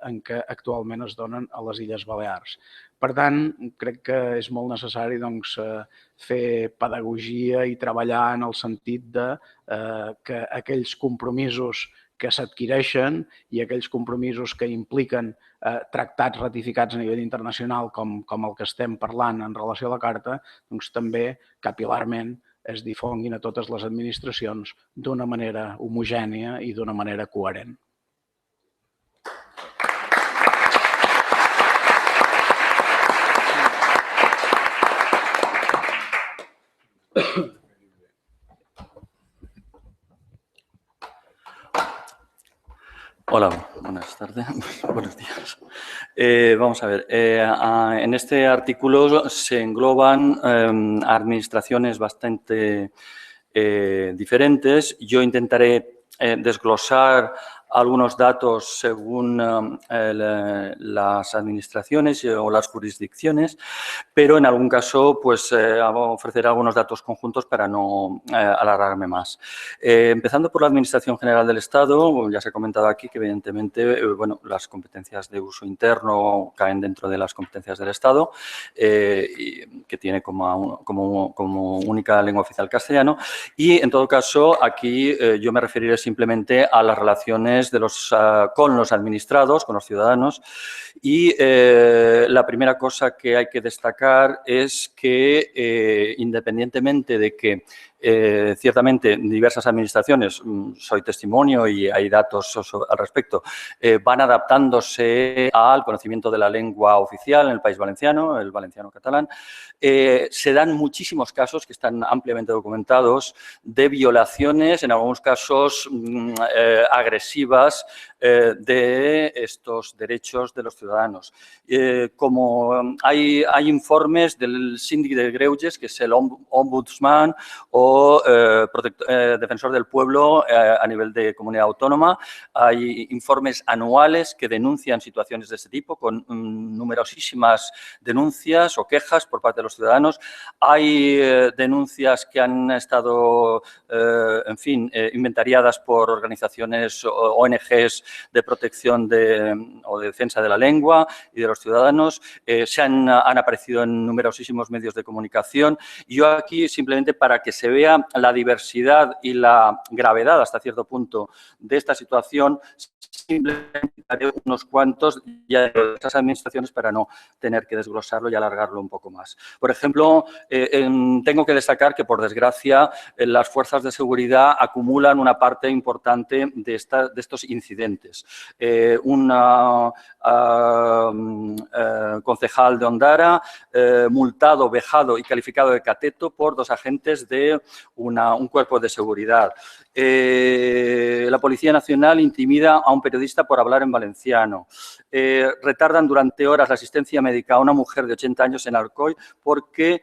D: en què actualment es donen a les Illes Balears. Per tant, crec que és molt necessari fer pedagogia i treballar en el sentit que aquells compromisos que s'adquireixen i aquells compromisos que impliquen tractats ratificats a nivell internacional com el que estem parlant en relació a la Carta, doncs també capil·larment es difonguin a totes les administracions d'una manera homogènia i d'una manera coherent.
E: Hola, buenas tardes, buenos días. Vamos a ver, en este artículo se engloban administraciones bastante diferentes. Yo intentaré desglosar algunos datos según las administraciones o las jurisdicciones, pero en algún caso pues ofreceré algunos datos conjuntos para no alargarme más. Empezando por la Administración General del Estado, ya se ha comentado aquí que evidentemente bueno, las competencias de uso interno caen dentro de las competencias del Estado, que tiene como única lengua oficial castellano, y en todo caso aquí yo me referiré simplemente a las relaciones con los administrados, con los ciudadanos, y la primera cosa que hay que destacar es que independientemente de que ciertamente diversas administraciones, soy testimonio y hay datos al respecto, van adaptándose al conocimiento de la lengua oficial en el País Valenciano, el valenciano catalán. Se dan muchísimos casos que están ampliamente documentados de violaciones, en algunos casos agresivas, de estos derechos de los ciudadanos. Como hay informes del síndic de Greuges, que es el ombudsman o defensor del pueblo a nivel de comunidad autónoma, hay informes anuales que denuncian situaciones de este tipo, con numerosísimas denuncias o quejas por parte de los ciudadanos. Hay denuncias que han estado, en fin, inventariadas por organizaciones o ONGs de protección o de defensa de la lengua y de los ciudadanos. Han aparecido en numerosísimos medios de comunicación. Y yo aquí, simplemente para que se vea la diversidad y la gravedad hasta cierto punto de esta situación, simplemente haré unos cuantos ya de esas administraciones para no tener que desglosarlo y alargarlo un poco más. Por ejemplo, tengo que destacar que, por desgracia, las fuerzas de seguridad acumulan una parte importante de estos incidentes. Concejal de Ondara, multado, vejado y calificado de cateto por 2 agentes de un cuerpo de seguridad. La Policía Nacional intimida a un periodista por hablar en valenciano. Retardan durante horas la asistencia médica a una mujer de 80 años en Alcoy porque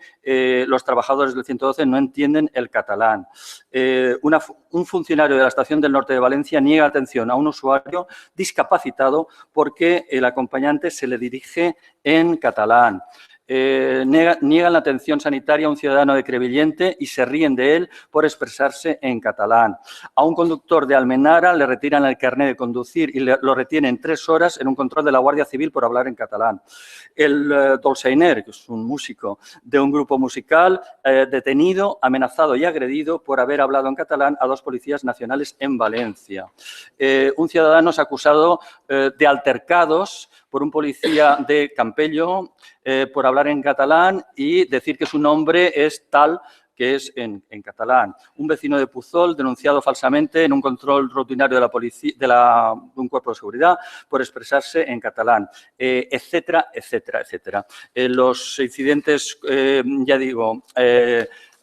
E: los trabajadores del 112 no entienden el catalán. Un funcionario de la Estación del Norte de Valencia niega atención a un usuario discapacitado porque el acompañante se le dirige en catalán. Niegan la atención sanitaria a un ciudadano de Crevillente y se ríen de él por expresarse en catalán. A un conductor de Almenara le retiran el carnet de conducir y lo retienen 3 horas en un control de la Guardia Civil por hablar en catalán. El Dolçainer, que es un músico de un grupo musical, detenido, amenazado y agredido por haber hablado en catalán a 2 policías nacionales en Valencia. Un ciudadano es acusado de altercados por un policía de Campello por hablar en catalán y decir que su nombre es tal que es en catalán. Un vecino de Puzol denunciado falsamente en un control rutinario de la policía, de un cuerpo de seguridad por expresarse en catalán, etcétera, etcétera, etcétera. Los incidentes, ya digo,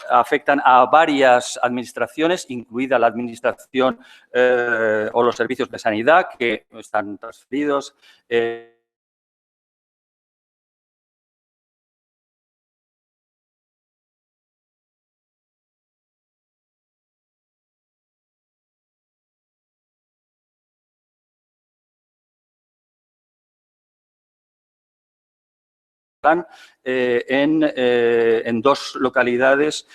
E: afectan a varias administraciones, incluida la administración o los servicios de sanidad que están transferidos. En 2 localidades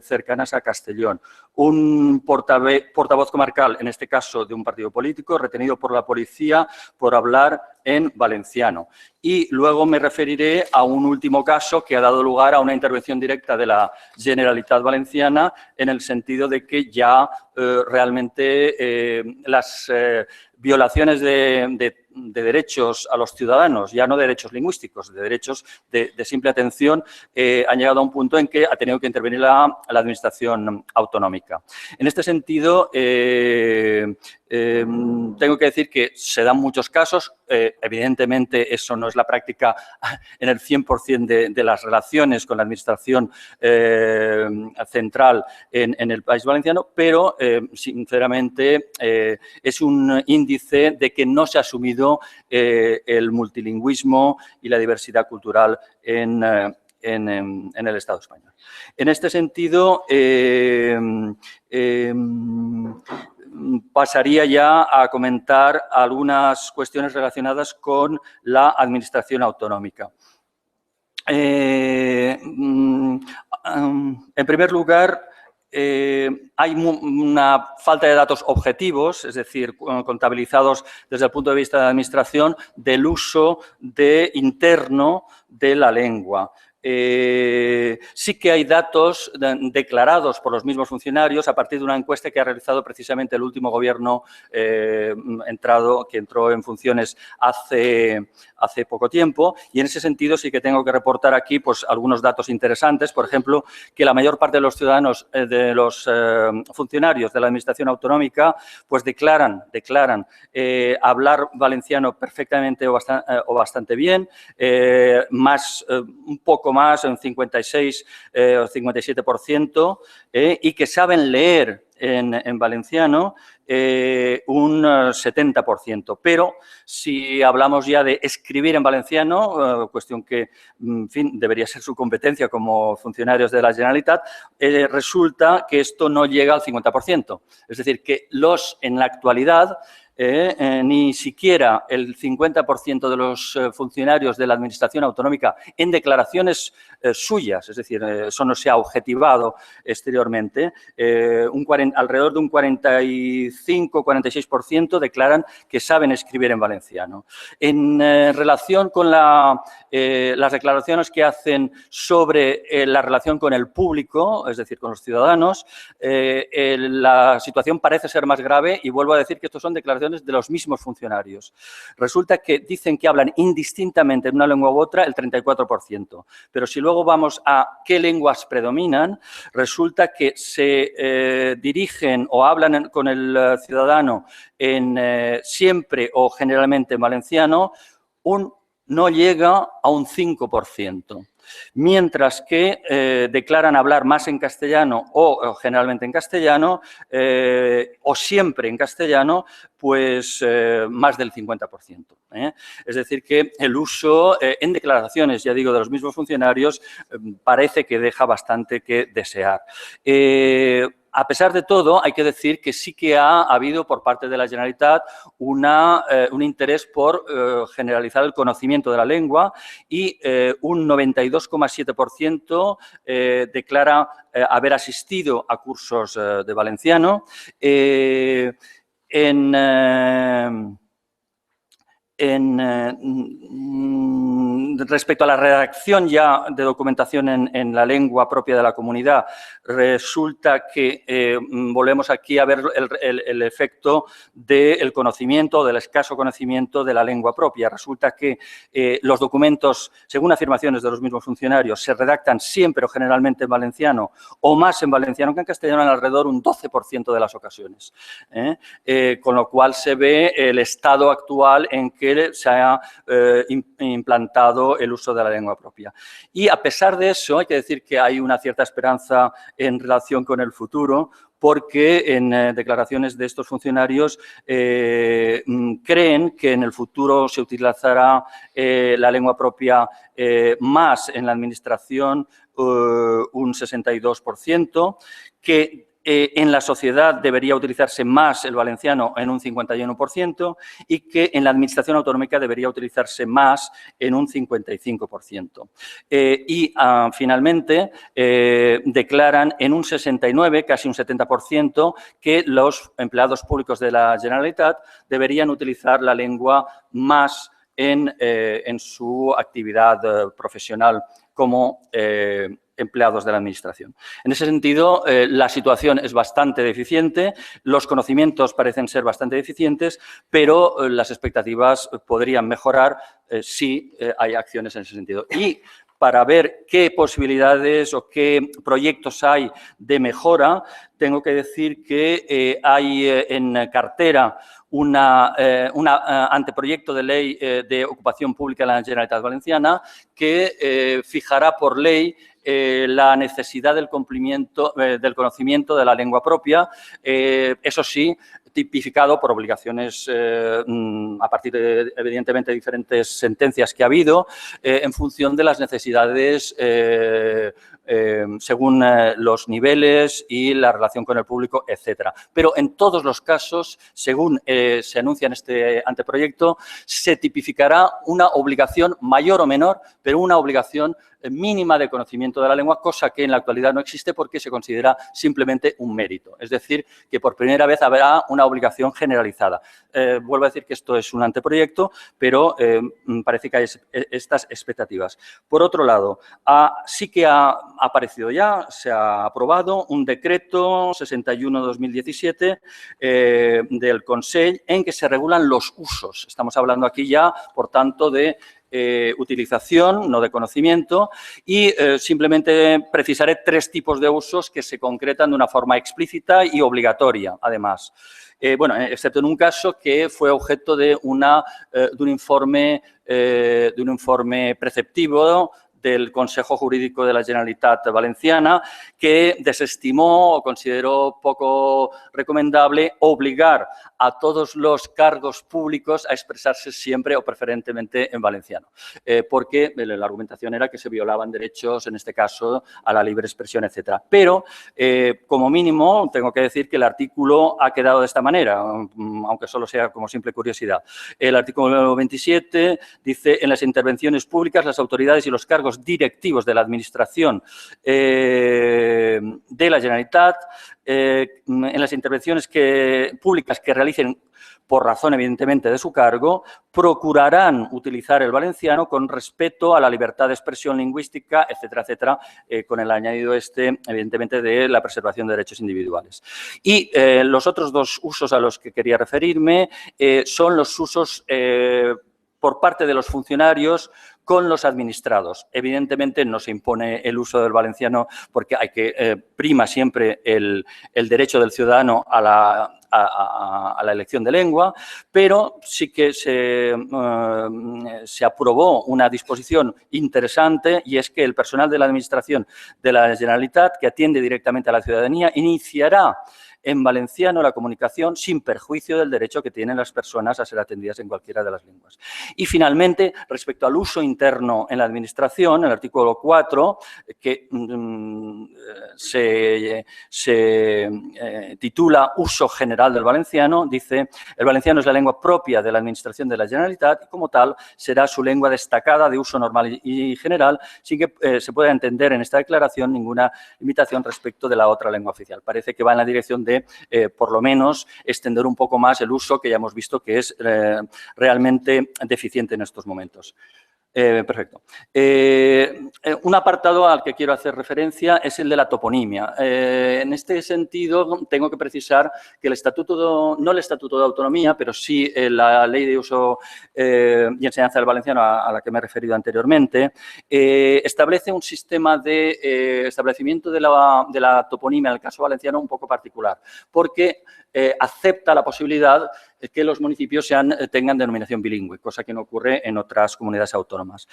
E: cercanas a Castellón. Un portavoz comarcal, en este caso de un partido político, retenido por la policía por hablar en valenciano. Y luego me referiré a un último caso que ha dado lugar a una intervención directa de la Generalitat Valenciana, en el sentido de que ya realmente las violaciones de derechos a los ciudadanos, ya no de derechos lingüísticos, de derechos de simple atención, han llegado a un punto en que ha tenido que intervenir la administración autonómica. En este sentido, tengo que decir que se dan muchos casos. Evidentemente, eso no es la práctica en el 100% de las relaciones con la administración central en el País Valenciano, pero, sinceramente, es un índice de que no se ha asumido el multilingüismo y la diversidad cultural en el Estado español. En este sentido, pasaría ya a comentar algunas cuestiones relacionadas con la administración autonómica. En primer lugar, hay una falta de datos objetivos, es decir, contabilizados desde el punto de vista de la administración, del uso interno de la lengua. Sí que hay datos declarados por los mismos funcionarios a partir de una encuesta que ha realizado precisamente el último gobierno que entró en funciones hace poco tiempo, y en ese sentido sí que tengo que reportar aquí pues, algunos datos interesantes. Por ejemplo, que la mayor parte de los ciudadanos, de los funcionarios de la Administración autonómica, pues declaran hablar valenciano perfectamente o bastante bien, un poco más, un 56 o 57%, y que saben leer en valenciano un 70%. Pero si hablamos ya de escribir en valenciano, cuestión que, en fin, debería ser su competencia como funcionarios de la Generalitat, resulta que esto no llega al 50%. Es decir, que en la actualidad ni siquiera el 50% de los funcionarios de la Administración autonómica en declaraciones suyas, es decir, eso no se ha objetivado exteriormente, alrededor de un 45-46% declaran que saben escribir en valenciano. En relación con las declaraciones que hacen sobre la relación con el público, es decir, con los ciudadanos, la situación parece ser más grave, y vuelvo a decir que estos son declaraciones de los mismos funcionarios. Resulta que dicen que hablan indistintamente en una lengua u otra el 34%, pero si luego vamos a qué lenguas predominan, resulta que se dirigen o hablan con el ciudadano siempre o generalmente en valenciano, no llega a un 5%. Mientras que declaran hablar más en castellano o generalmente en castellano o siempre en castellano, pues más del 50%. Es decir, que el uso en declaraciones, ya digo, de los mismos funcionarios parece que deja bastante que desear. A pesar de todo, hay que decir que sí que ha habido por parte de la Generalitat un interés por generalizar el conocimiento de la lengua, y un 92,7% declara haber asistido a cursos de valenciano. Respecto a la redacción ya de documentación en la lengua propia de la comunidad, resulta que volvemos aquí a ver el efecto del conocimiento, del escaso conocimiento de la lengua propia. Resulta que los documentos, según afirmaciones de los mismos funcionarios, se redactan siempre o generalmente en valenciano, o más en valenciano que en castellano, en alrededor un 12% de las ocasiones. Con lo cual se ve el estado actual en que se ha implantado el uso de la lengua propia. Y a pesar de eso, hay que decir que hay una cierta esperanza en relación con el futuro, porque en declaraciones de estos funcionarios creen que en el futuro se utilizará la lengua propia más en la administración, un 62%, que en la sociedad debería utilizarse más el valenciano en un 51%, y que en la administración autonómica debería utilizarse más en un 55%. Finalmente, declaran en un 69%, casi un 70%, que los empleados públicos de la Generalitat deberían utilizar la lengua más en su actividad profesional como empleados de la Administración. En ese sentido, la situación es bastante deficiente, los conocimientos parecen ser bastante deficientes, pero las expectativas podrían mejorar si hay acciones en ese sentido. Y para ver qué posibilidades o qué proyectos hay de mejora, tengo que decir que hay en cartera un anteproyecto de ley de ocupación pública en la Generalitat Valenciana que fijará por ley la necesidad del cumplimiento, del conocimiento de la lengua propia, eso sí, tipificado por obligaciones a partir de, evidentemente, diferentes sentencias que ha habido en función de las necesidades según los niveles y la relación con el público, etcétera. Pero en todos los casos, según se anuncia en este anteproyecto, se tipificará una obligación mayor o menor, pero una obligación mínima de conocimiento de la lengua, cosa que en la actualidad no existe porque se considera simplemente un mérito. Es decir, que por primera vez habrá una obligación generalizada. Vuelvo a decir que esto es un anteproyecto, pero parece que hay estas expectativas. Por otro lado, sí que ha aparecido ya, se ha aprobado un decreto 61/2017 del Consell en que se regulan los usos. Estamos hablando aquí ya, por tanto, de utilización, no de conocimiento, y simplemente precisaré 3 tipos de usos que se concretan de una forma explícita y obligatoria, además. Bueno, excepto en un caso que fue objeto de un informe preceptivo del Consejo Jurídico de la Generalitat Valenciana, que desestimó o consideró poco recomendable obligar a todos los cargos públicos a expresarse siempre o preferentemente en valenciano, porque la argumentación era que se violaban derechos, en este caso, a la libre expresión, etcétera. Pero, como mínimo, tengo que decir que el artículo ha quedado de esta manera, aunque solo sea como simple curiosidad. El artículo 27 dice: en las intervenciones públicas, las autoridades y los cargos directivos de la Administración de la Generalitat, en las intervenciones públicas que realicen por razón, evidentemente, de su cargo, procurarán utilizar el valenciano con respeto a la libertad de expresión lingüística, etcétera, etcétera, con el añadido evidentemente, de la preservación de derechos individuales. Y los otros 2 usos a los que quería referirme son los usos por parte de los funcionarios con los administrados. Evidentemente no se impone el uso del valenciano porque prima siempre el derecho del ciudadano a la elección de lengua, pero sí que se aprobó una disposición interesante, y es que el personal de la Administración de la Generalitat, que atiende directamente a la ciudadanía, iniciará en valenciano la comunicación sin perjuicio del derecho que tienen las personas a ser atendidas en cualquiera de las lenguas. Y finalmente, respecto al uso interno en la Administración, el artículo 4, que se titula Uso general del valenciano, dice: el valenciano es la lengua propia de la Administración de la Generalitat y, como tal, será su lengua destacada de uso normal y general, sin que se pueda entender en esta declaración ninguna limitación respecto de la otra lengua oficial. Parece que va en la dirección de, por lo menos, extender un poco más el uso que ya hemos visto que es realmente deficiente en estos momentos. Perfecto. Un apartado al que quiero hacer referencia es el de la toponimia. En este sentido, tengo que precisar que el estatuto, no el Estatuto de Autonomía, pero sí la Ley de Uso y Enseñanza del Valenciano, a la que me he referido anteriormente, establece un sistema de establecimiento de la toponimia en el caso valenciano un poco particular, porque acepta la posibilidad que los municipios tengan denominación bilingüe, cosa que no ocurre en otras comunidades autónomas.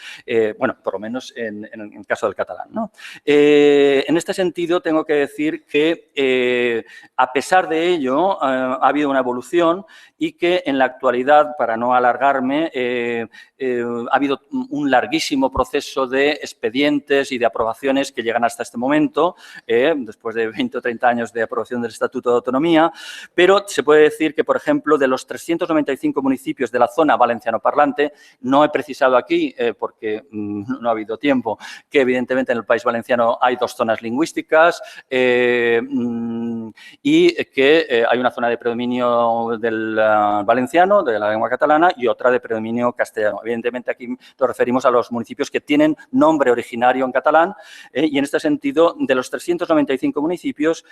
E: Bueno, por lo menos en el caso del catalán, ¿no? En este sentido, tengo que decir que, a pesar de ello, ha habido una evolución y que en la actualidad, para no alargarme, ha habido un larguísimo proceso de expedientes y de aprobaciones que llegan hasta este momento, después de 20 o 30 años de aprobación del Estatuto de Autonomía, pero se puede decir que, por ejemplo, de los 395 municipios de la zona valencianoparlante, no he precisado aquí, porque no ha habido tiempo, que evidentemente en el País Valenciano hay 2 zonas lingüísticas y que hay una zona de predominio del valenciano, de la lengua catalana, y otra de predominio castellano. Evidentemente aquí nos referimos a los municipios que tienen nombre originario en catalán, y en este sentido, de los 395 municipios,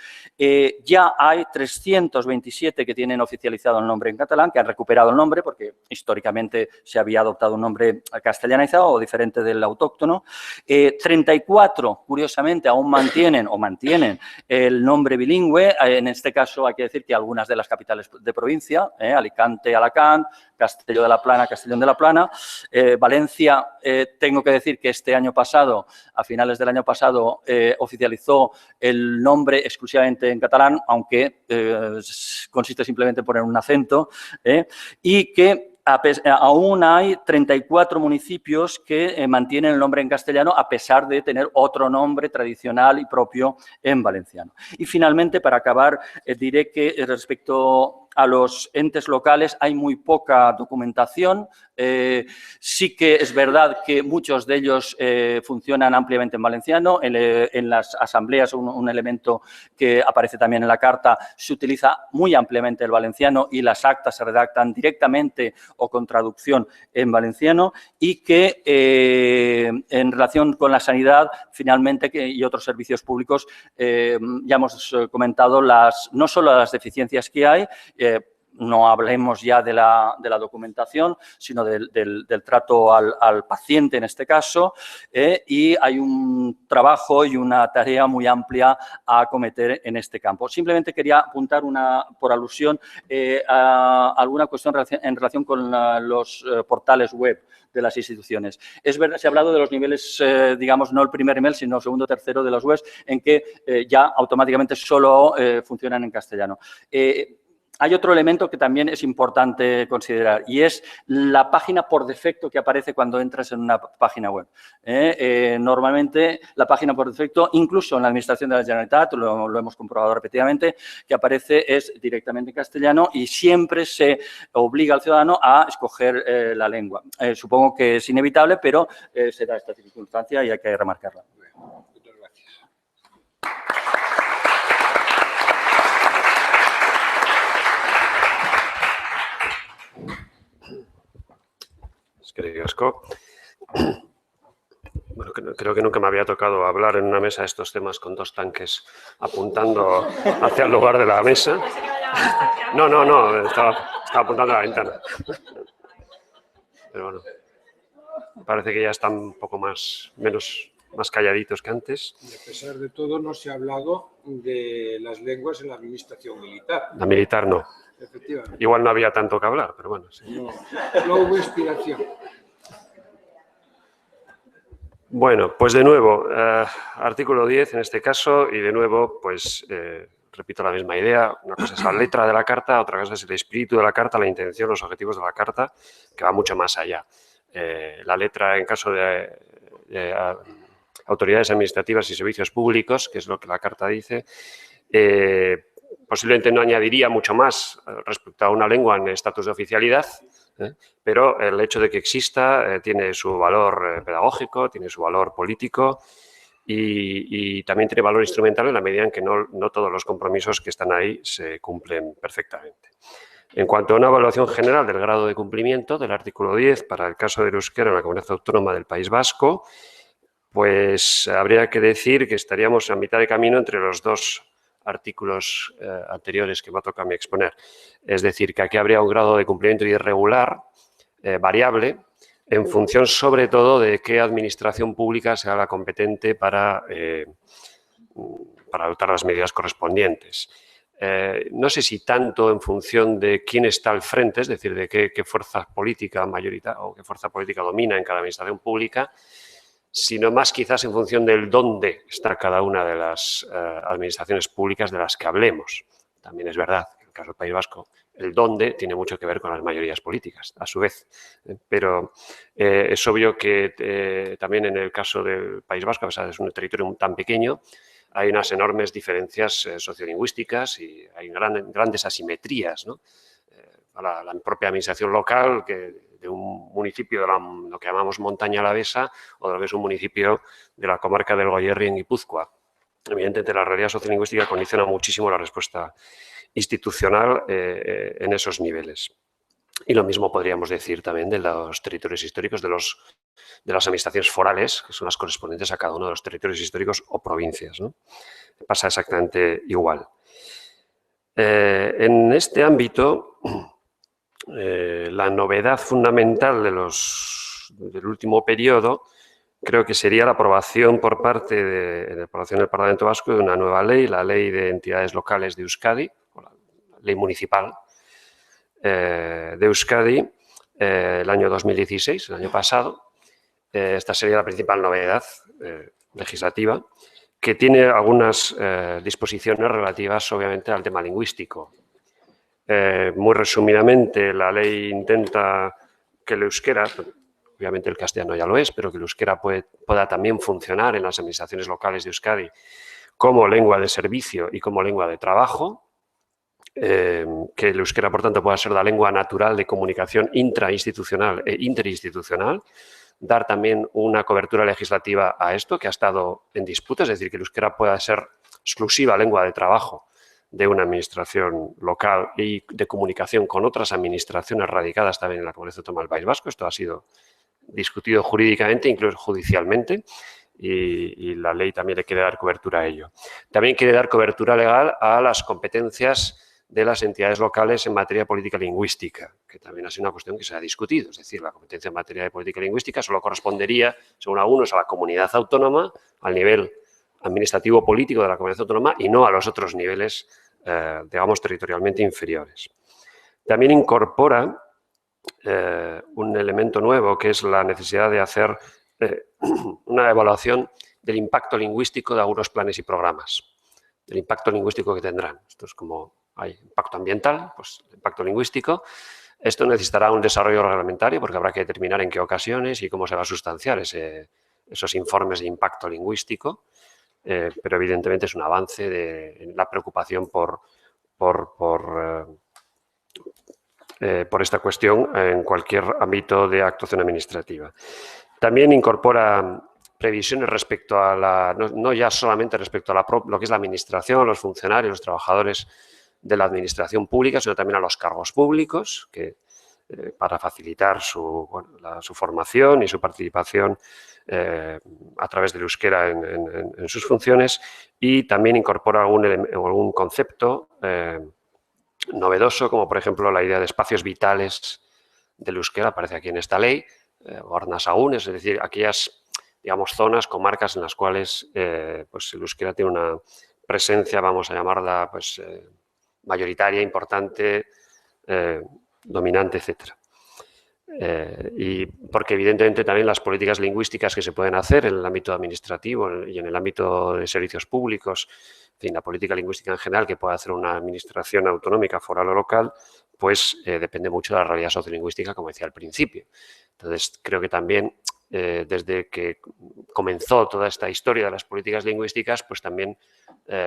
E: ya hay 320 127 que tienen oficializado el nombre en catalán, que han recuperado el nombre porque históricamente se había adoptado un nombre castellanizado o diferente del autóctono. 34, curiosamente, aún mantienen el nombre bilingüe. En este caso hay que decir que algunas de las capitales de provincia, Alicante, Alacant, Castelló de la Plana, Castellón de la Plana. Valencia, tengo que decir que este año pasado, a finales del año pasado, oficializó el nombre exclusivamente en catalán, aunque consiste simplemente en poner un acento, y que aún hay 34 municipios que mantienen el nombre en castellano a pesar de tener otro nombre tradicional y propio en valenciano. Y finalmente, para acabar, diré que respecto a los entes locales hay muy poca documentación. Sí que es verdad que muchos de ellos funcionan ampliamente en valenciano. En las asambleas, un elemento que aparece también en la carta, se utiliza muy ampliamente el valenciano y las actas se redactan directamente o con traducción en valenciano, y que en relación con la sanidad, finalmente, y otros servicios públicos, ya hemos comentado no solo las deficiencias que hay, no hablemos ya de la documentación, sino del trato al paciente en este caso, y hay un trabajo y una tarea muy amplia a acometer en este campo. Simplemente quería apuntar por alusión a alguna cuestión en relación con los portales web de las instituciones. Es verdad, se ha hablado de los niveles, digamos, no el primer nivel, sino el segundo o tercero de los webs, en que ya automáticamente solo funcionan en castellano. Hay otro elemento que también es importante considerar, y es la página por defecto que aparece cuando entras en una página web. Normalmente la página por defecto, incluso en la Administración de la Generalitat, lo hemos comprobado repetidamente, que aparece es directamente en castellano y siempre se obliga al ciudadano a escoger la lengua. Supongo que es inevitable, pero se da esta circunstancia y hay que remarcarla.
A: Muchas gracias.
F: Eskerrik asko. Bueno, creo que nunca me había tocado hablar en una mesa de estos temas con dos tanques apuntando hacia el lugar de la mesa. No, estaba apuntando a la ventana. Pero bueno, parece que ya están un poco más calladitos que antes.
A: Y a pesar de todo, no se ha hablado de las lenguas en la administración militar.
F: La militar no.
A: Efectivamente.
F: Igual no había tanto que hablar, pero bueno. Sí.
A: No hubo inspiración.
F: Bueno, pues de nuevo, artículo 10 en este caso, y de nuevo, pues repito la misma idea. Una cosa es la letra de la carta, otra cosa es el espíritu de la carta, la intención, los objetivos de la carta, que va mucho más allá. La letra, en caso de autoridades administrativas y servicios públicos, que es lo que la carta dice, posiblemente no añadiría mucho más respecto a una lengua en estatus de oficialidad, pero el hecho de que exista tiene su valor pedagógico, tiene su valor político y también tiene valor instrumental en la medida en que no todos los compromisos que están ahí se cumplen perfectamente. En cuanto a una evaluación general del grado de cumplimiento del artículo 10 para el caso del euskera en la Comunidad Autónoma del País Vasco, pues habría que decir que estaríamos a mitad de camino entre los dos artículos anteriores que me ha tocado a mí exponer. Es decir, que aquí habría un grado de cumplimiento irregular, variable, en función sobre todo de qué administración pública sea la competente para adoptar las medidas correspondientes. No sé si tanto en función de quién está al frente, es decir, de qué fuerza política mayoritaria o qué fuerza política domina en cada administración pública, sino más quizás en función del dónde está cada una de las administraciones públicas de las que hablemos. También es verdad que en el caso del País Vasco el dónde tiene mucho que ver con las mayorías políticas, a su vez. Pero es obvio que también en el caso del País Vasco, a pesar de ser un territorio tan pequeño, hay unas enormes diferencias sociolingüísticas y hay grandes asimetrías, ¿no? A la propia administración local de un municipio de lo que llamamos montaña alavesa o de lo que es un municipio de la comarca del Goierri en Guipúzcoa. Evidentemente, la realidad sociolingüística condiciona muchísimo la respuesta institucional en esos niveles. Y lo mismo podríamos decir también de los territorios históricos, de las administraciones forales, que son las correspondientes a cada uno de los territorios históricos o provincias, ¿no? Pasa exactamente igual. En este ámbito, la novedad fundamental del último periodo creo que sería la aprobación por parte de la aprobación del Parlamento Vasco de una nueva ley, la Ley de Entidades Locales de Euskadi, o la Ley Municipal de Euskadi, el año 2016, el año pasado. Esta sería la principal novedad legislativa, que tiene algunas disposiciones relativas, obviamente, al tema lingüístico. Muy resumidamente, la ley intenta que el euskera, obviamente el castellano ya lo es, pero que el euskera pueda también funcionar en las administraciones locales de Euskadi como lengua de servicio y como lengua de trabajo, que el euskera, por tanto, pueda ser la lengua natural de comunicación intrainstitucional e interinstitucional, dar también una cobertura legislativa a esto, que ha estado en disputa, es decir, que el euskera pueda ser exclusiva lengua de trabajo de una administración local y de comunicación con otras administraciones radicadas también en la Comunidad Autónoma del País Vasco. Esto ha sido discutido jurídicamente, incluso judicialmente, y la ley también le quiere dar cobertura a ello. También quiere dar cobertura legal a las competencias de las entidades locales en materia de política lingüística, que también ha sido una cuestión que se ha discutido. Es decir, la competencia en materia de política lingüística solo correspondería, según algunos, a la comunidad autónoma, al nivel administrativo político de la comunidad autónoma y no a los otros niveles, digamos, territorialmente inferiores. También incorpora un elemento nuevo, que es la necesidad de hacer una evaluación del impacto lingüístico de algunos planes y programas, del impacto lingüístico que tendrán. Esto es como hay impacto ambiental, pues el impacto lingüístico. Esto necesitará un desarrollo reglamentario porque habrá que determinar en qué ocasiones y cómo se va a sustanciar esos informes de impacto lingüístico, pero evidentemente es un avance en la preocupación por esta cuestión en cualquier ámbito de actuación administrativa. También incorpora previsiones respecto a no ya solamente respecto a lo que es la administración, los funcionarios, los trabajadores de la administración pública, sino también a los cargos públicos, que para facilitar su formación y su participación a través del euskera en sus funciones, y también incorpora algún concepto novedoso, como por ejemplo la idea de espacios vitales del euskera, aparece aquí en esta ley, Arnasagunes, es decir, aquellas, digamos, zonas, comarcas en las cuales pues el euskera tiene una presencia, vamos a llamarla, pues mayoritaria, importante, dominante, etcétera. Y porque evidentemente también las políticas lingüísticas que se pueden hacer en el ámbito administrativo y en el ámbito de servicios públicos, en fin, la política lingüística en general que pueda hacer una administración autonómica, foral o local, pues depende mucho de la realidad sociolingüística, como decía al principio. Entonces, creo que también desde que comenzó toda esta historia de las políticas lingüísticas, pues también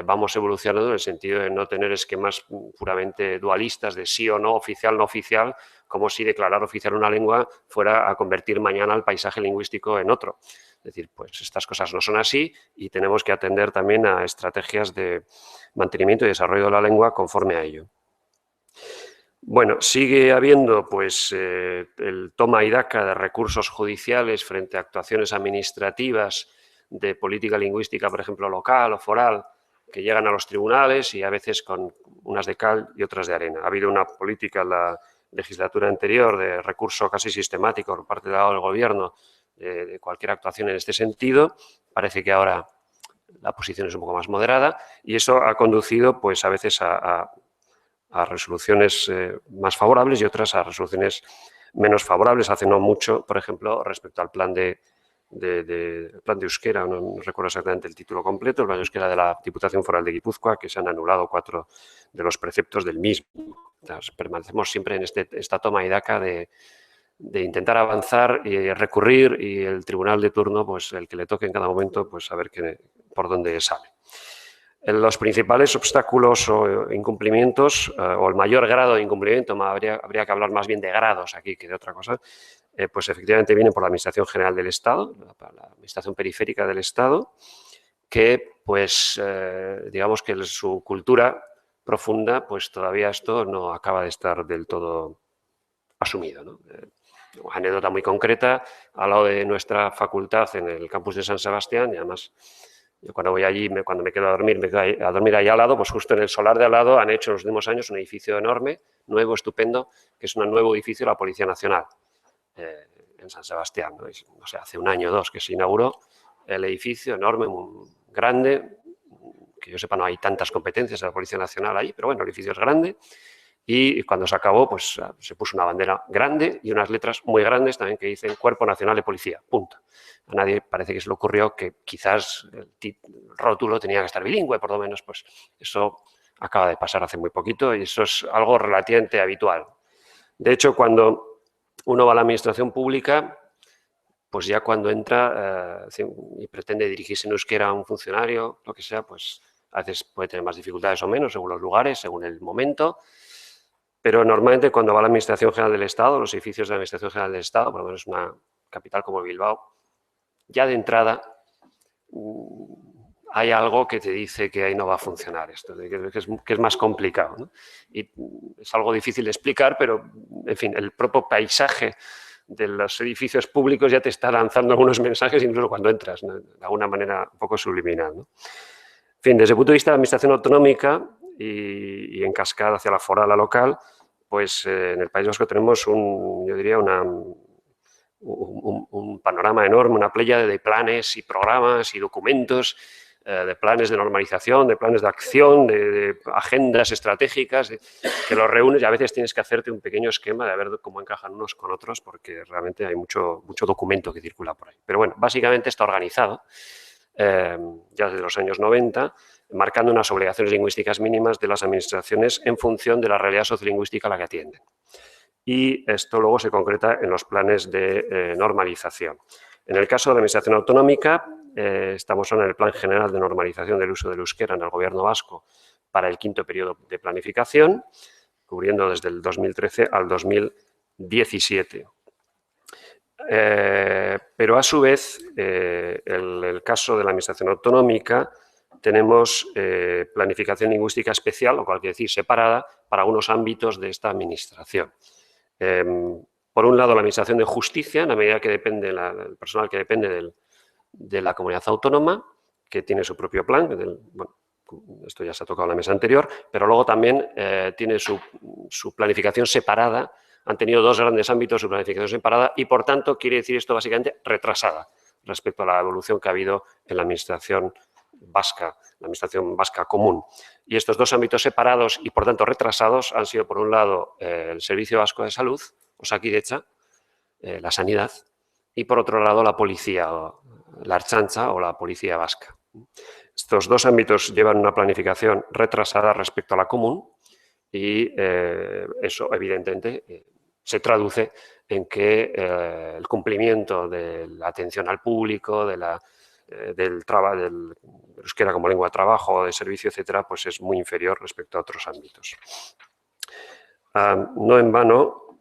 F: vamos evolucionando en el sentido de no tener esquemas puramente dualistas de sí o no, oficial, no oficial, como si declarar oficial una lengua fuera a convertir mañana el paisaje lingüístico en otro. Es decir, pues estas cosas no son así y tenemos que atender también a estrategias de mantenimiento y desarrollo de la lengua conforme a ello. Bueno, sigue habiendo pues el toma y daca de recursos judiciales frente a actuaciones administrativas de política lingüística, por ejemplo, local o foral, que llegan a los tribunales y a veces con unas de cal y otras de arena. Ha habido una política en la legislatura anterior de recurso casi sistemático por parte del Gobierno de cualquier actuación en este sentido. Parece que ahora la posición es un poco más moderada y eso ha conducido pues a veces a resoluciones más favorables y otras a resoluciones menos favorables. Hace no mucho, por ejemplo, respecto al plan de euskera, no recuerdo exactamente el título completo, el plan de euskera de la Diputación Foral de Guipúzcoa, que se han anulado 4 de los preceptos del mismo. Entonces, permanecemos siempre en esta toma y daca de intentar avanzar y recurrir, y el tribunal de turno, pues el que le toque en cada momento, pues a ver por dónde sale. Los principales obstáculos o incumplimientos, o el mayor grado de incumplimiento, habría que hablar más bien de grados aquí que de otra cosa, pues efectivamente vienen por la Administración General del Estado, la Administración Periférica del Estado, que pues digamos que su cultura profunda, pues todavía esto no acaba de estar del todo asumido, ¿no? Una anécdota muy concreta, al lado de nuestra facultad en el campus de San Sebastián, y además Yo cuando voy allí, cuando me quedo a dormir ahí al lado, pues justo en el solar de al lado han hecho en los últimos años un edificio enorme, nuevo, estupendo, que es un nuevo edificio de la Policía Nacional en San Sebastián, ¿no? O sea, hace un año o dos que se inauguró el edificio enorme, muy grande, que yo sepa no hay tantas competencias de la Policía Nacional ahí, pero bueno, el edificio es grande. Y cuando se acabó, pues se puso una bandera grande y unas letras muy grandes también que dicen Cuerpo Nacional de Policía, punto. A nadie parece que se le ocurrió que quizás el rótulo tenía que estar bilingüe, por lo menos, pues eso acaba de pasar hace muy poquito y eso es algo relativamente habitual. De hecho, cuando uno va a la administración pública, pues ya cuando entra y pretende dirigirse en euskera a un funcionario, lo que sea, pues a veces puede tener más dificultades o menos, según los lugares, según el momento. Pero normalmente cuando va a la Administración General del Estado, los edificios de la Administración General del Estado, por lo menos una capital como Bilbao, ya de entrada hay algo que te dice que ahí no va a funcionar esto, que es más complicado, ¿no? Y es algo difícil de explicar, pero, en fin, el propio paisaje de los edificios públicos ya te está lanzando algunos mensajes, incluso cuando entras, ¿no? De alguna manera un poco subliminal, ¿no? En fin, desde el punto de vista de la Administración autonómica y en cascada hacia la foral, la local, pues en el País Vasco tenemos yo diría, un panorama enorme, una pléyade de planes y programas y documentos, de planes de normalización, de planes de acción, de agendas estratégicas, que los reúnes y a veces tienes que hacerte un pequeño esquema de ver cómo encajan unos con otros porque realmente hay mucho documento que circula por ahí. Pero bueno, básicamente está organizado ya desde los años 90, marcando unas obligaciones lingüísticas mínimas de las administraciones en función de la realidad sociolingüística a la que atienden. Y esto luego se concreta en los planes de normalización. En el caso de la Administración autonómica, estamos en el Plan General de Normalización del Uso del Euskera en el Gobierno vasco para el 5º periodo de planificación, cubriendo desde el 2013 al 2017. Pero a su vez, en el caso de la Administración autonómica, tenemos planificación lingüística especial, lo cual quiere decir separada, para algunos ámbitos de esta Administración. Por un lado, la Administración de Justicia, en la medida que depende, el personal que depende de la comunidad autónoma, que tiene su propio plan, bueno, esto ya se ha tocado en la mesa anterior, pero luego también tiene su planificación separada. Han tenido dos grandes ámbitos, su planificación separada y, por tanto, quiere decir esto básicamente retrasada respecto a la evolución que ha habido en la Administración vasca, la Administración vasca común. Y estos dos ámbitos separados y, por tanto, retrasados han sido, por un lado, el Servicio Vasco de Salud, Osakidetza, la sanidad, y, por otro lado, la policía, la Ertzaintza o la policía vasca. Estos dos ámbitos llevan una planificación retrasada respecto a la común y eso, evidentemente, se traduce en que el cumplimiento de la atención al público, del euskera como lengua de trabajo, de servicio, etcétera, pues es muy inferior respecto a otros ámbitos. No en vano,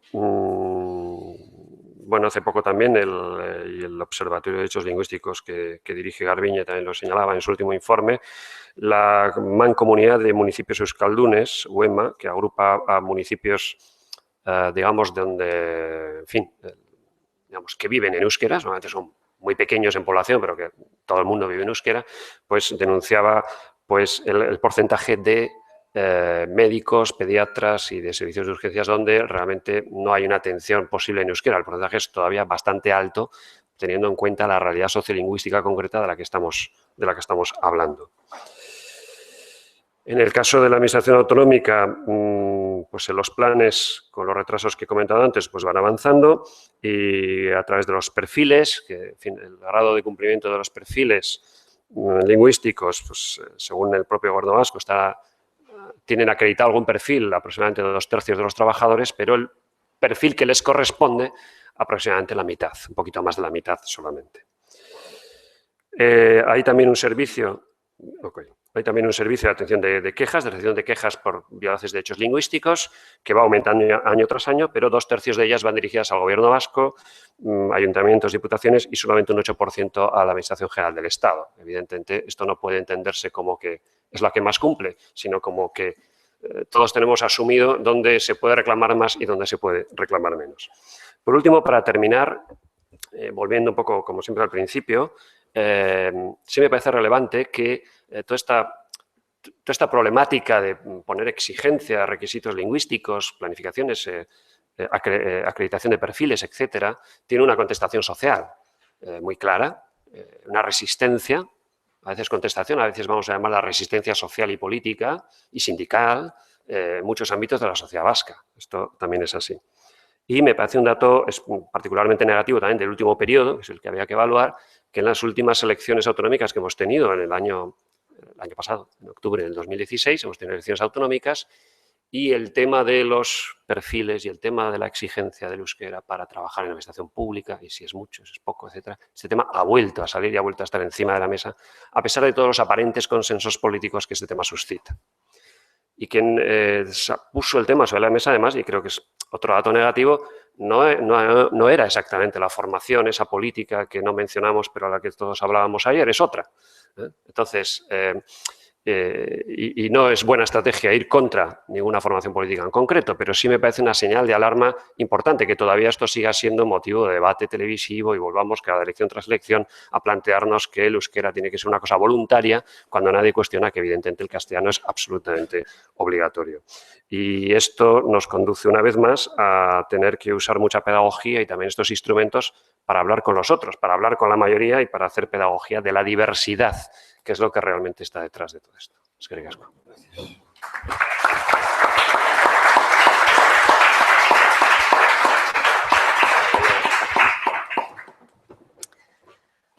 F: bueno, hace poco también el Observatorio de Derechos Lingüísticos que dirige Garbiñe también lo señalaba en su último informe, la Mancomunidad de Municipios Euskaldunes, UEMA, que agrupa a municipios, digamos, donde, en fin, digamos, que viven en euskera, normalmente son muy pequeños en población, pero que todo el mundo vive en euskera, pues denunciaba pues, el porcentaje de médicos, pediatras y de servicios de urgencias donde realmente no hay una atención posible en euskera. El porcentaje es todavía bastante alto, teniendo en cuenta la realidad sociolingüística concreta de la que estamos hablando. En el caso de la Administración autonómica, pues en los planes, con los retrasos que he comentado antes, pues van avanzando y a través de los perfiles, que en fin, el grado de cumplimiento de los perfiles lingüísticos, pues según el propio Gobierno vasco, tienen acreditado algún perfil, aproximadamente 2/3 de los trabajadores, pero el perfil que les corresponde, aproximadamente la mitad, un poquito más de la mitad solamente. Hay también un servicio... Hay también un servicio de atención de quejas, de recepción de quejas por violaciones de derechos lingüísticos, que va aumentando año tras año, pero 2/3 de ellas van dirigidas al Gobierno vasco, ayuntamientos, diputaciones y solamente un 8% a la Administración General del Estado. Evidentemente, esto no puede entenderse como que es la que más cumple, sino como que todos tenemos asumido dónde se puede reclamar más y dónde se puede reclamar menos. Por último, para terminar, volviendo un poco, como siempre, al principio, sí me parece relevante que toda esta problemática de poner exigencia, requisitos lingüísticos, planificaciones, acreditación de perfiles, etcétera, tiene una contestación social muy clara, una resistencia, a veces contestación, a veces vamos a llamar la resistencia social y política y sindical en muchos ámbitos de la sociedad vasca. Esto también es así. Y me parece un dato particularmente negativo también del último periodo, que es el que había que evaluar, que en las últimas elecciones autonómicas que hemos tenido en el año pasado, en octubre del 2016, hemos tenido elecciones autonómicas y el tema de los perfiles y el tema de la exigencia del euskera para trabajar en la administración pública, y si es mucho, si es poco, etcétera, este tema ha vuelto a salir y ha vuelto a estar encima de la mesa, a pesar de todos los aparentes consensos políticos que este tema suscita. Y quien puso el tema sobre la mesa, además, y creo que es otro dato negativo, no era exactamente la formación, esa política que no mencionamos, pero a la que todos hablábamos ayer, es otra. Entonces, y no es buena estrategia ir contra ninguna formación política en concreto, pero sí me parece una señal de alarma importante que todavía esto siga siendo motivo de debate televisivo y volvamos cada elección tras elección a plantearnos que el euskera tiene que ser una cosa voluntaria cuando nadie cuestiona que evidentemente el castellano es absolutamente obligatorio. Y esto nos conduce una vez más a tener que usar mucha pedagogía y también estos instrumentos para hablar con los otros, para hablar con la mayoría y para hacer pedagogía de la diversidad, que es lo que realmente está detrás de todo esto. Eskerrik asko. Gracias.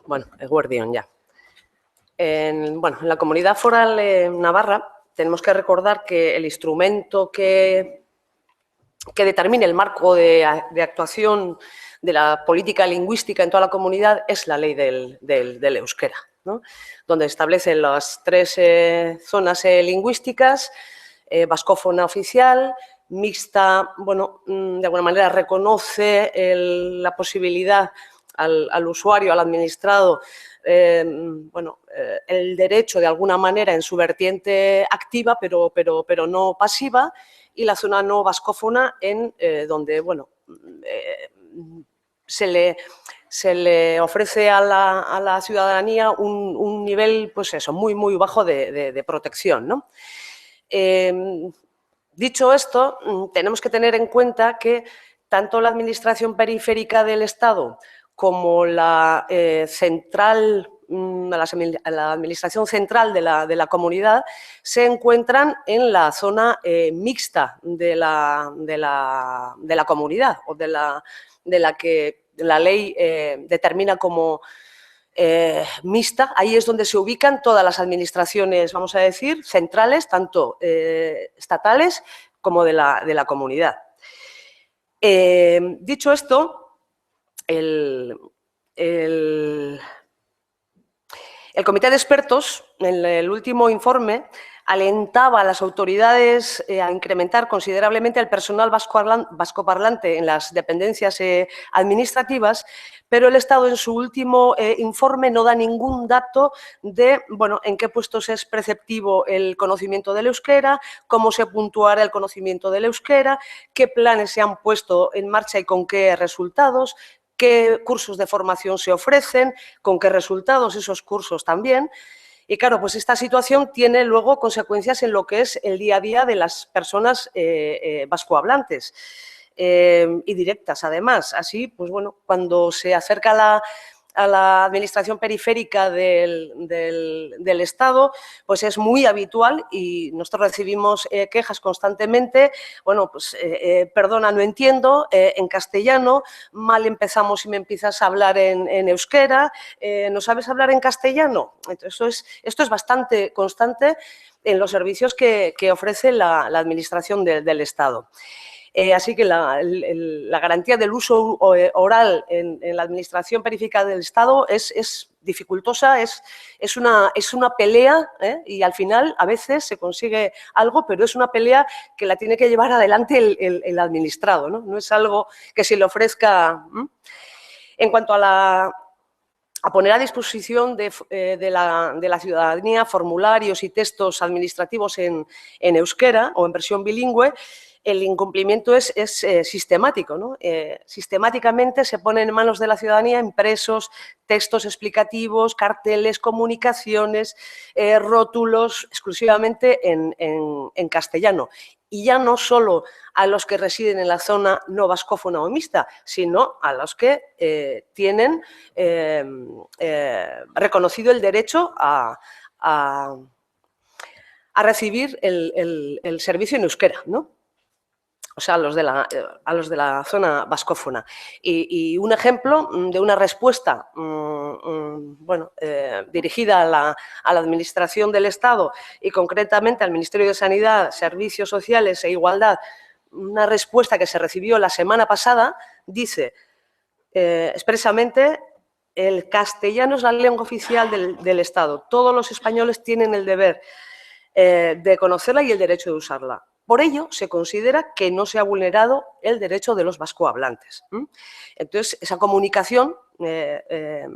G: Bueno, eguerdión ya. En la Comunidad Foral Navarra tenemos que recordar que el instrumento que determine el marco de actuación de la política lingüística en toda la comunidad es la ley del euskera, ¿no? Donde establece las 3 zonas lingüísticas, vascófona oficial, mixta, de alguna manera reconoce la posibilidad al usuario, al administrado, el derecho de alguna manera en su vertiente activa, pero no pasiva, y la zona no vascófona en donde, se le ofrece a la ciudadanía un nivel, pues eso, muy, muy bajo de protección, ¿no? Dicho esto, tenemos que tener en cuenta que tanto la Administración periférica del Estado como la Administración central de la comunidad se encuentran en la zona mixta de la comunidad o de la que la ley determina como mixta. Ahí es donde se ubican todas las administraciones, vamos a decir, centrales, tanto estatales como de la comunidad. Dicho esto, el comité de expertos, en el último informe, alentaba a las autoridades a incrementar considerablemente el personal vascoparlante en las dependencias administrativas, pero el Estado en su último informe no da ningún dato de en qué puestos es preceptivo el conocimiento del euskera, cómo se puntuará el conocimiento del euskera, qué planes se han puesto en marcha y con qué resultados, qué cursos de formación se ofrecen, con qué resultados esos cursos también. Y claro, pues esta situación tiene luego consecuencias en lo que es el día a día de las personas vascohablantes y directas, además. Así, pues cuando se acerca a la administración periférica del Estado, pues es muy habitual y nosotros recibimos quejas constantemente. Perdona, no entiendo, en castellano, mal empezamos y me empiezas a hablar en euskera, ¿no sabes hablar en castellano? Entonces, esto es bastante constante en los servicios que ofrece la administración del Estado. Así que la garantía del uso oral en la administración periférica del Estado es dificultosa, es una pelea, y al final a veces se consigue algo, pero es una pelea que la tiene que llevar adelante el administrado, ¿no? No es algo que se le ofrezca. En cuanto a poner a disposición de la ciudadanía formularios y textos administrativos en euskera o en versión bilingüe, el incumplimiento es sistemático, ¿no? Sistemáticamente se ponen en manos de la ciudadanía impresos, textos explicativos, carteles, comunicaciones, rótulos exclusivamente en castellano. Y ya no solo a los que residen en la zona no vascófona o mixta, sino a los que tienen reconocido el derecho a recibir el servicio en euskera, ¿no? O sea, a los de la zona vascófona. Y un ejemplo de una respuesta dirigida a la Administración del Estado y concretamente al Ministerio de Sanidad, Servicios Sociales e Igualdad, una respuesta que se recibió la semana pasada, dice expresamente: el castellano es la lengua oficial del Estado. Todos los españoles tienen el deber de conocerla y el derecho de usarla. Por ello, se considera que no se ha vulnerado el derecho de los vascohablantes. Entonces, esa comunicación,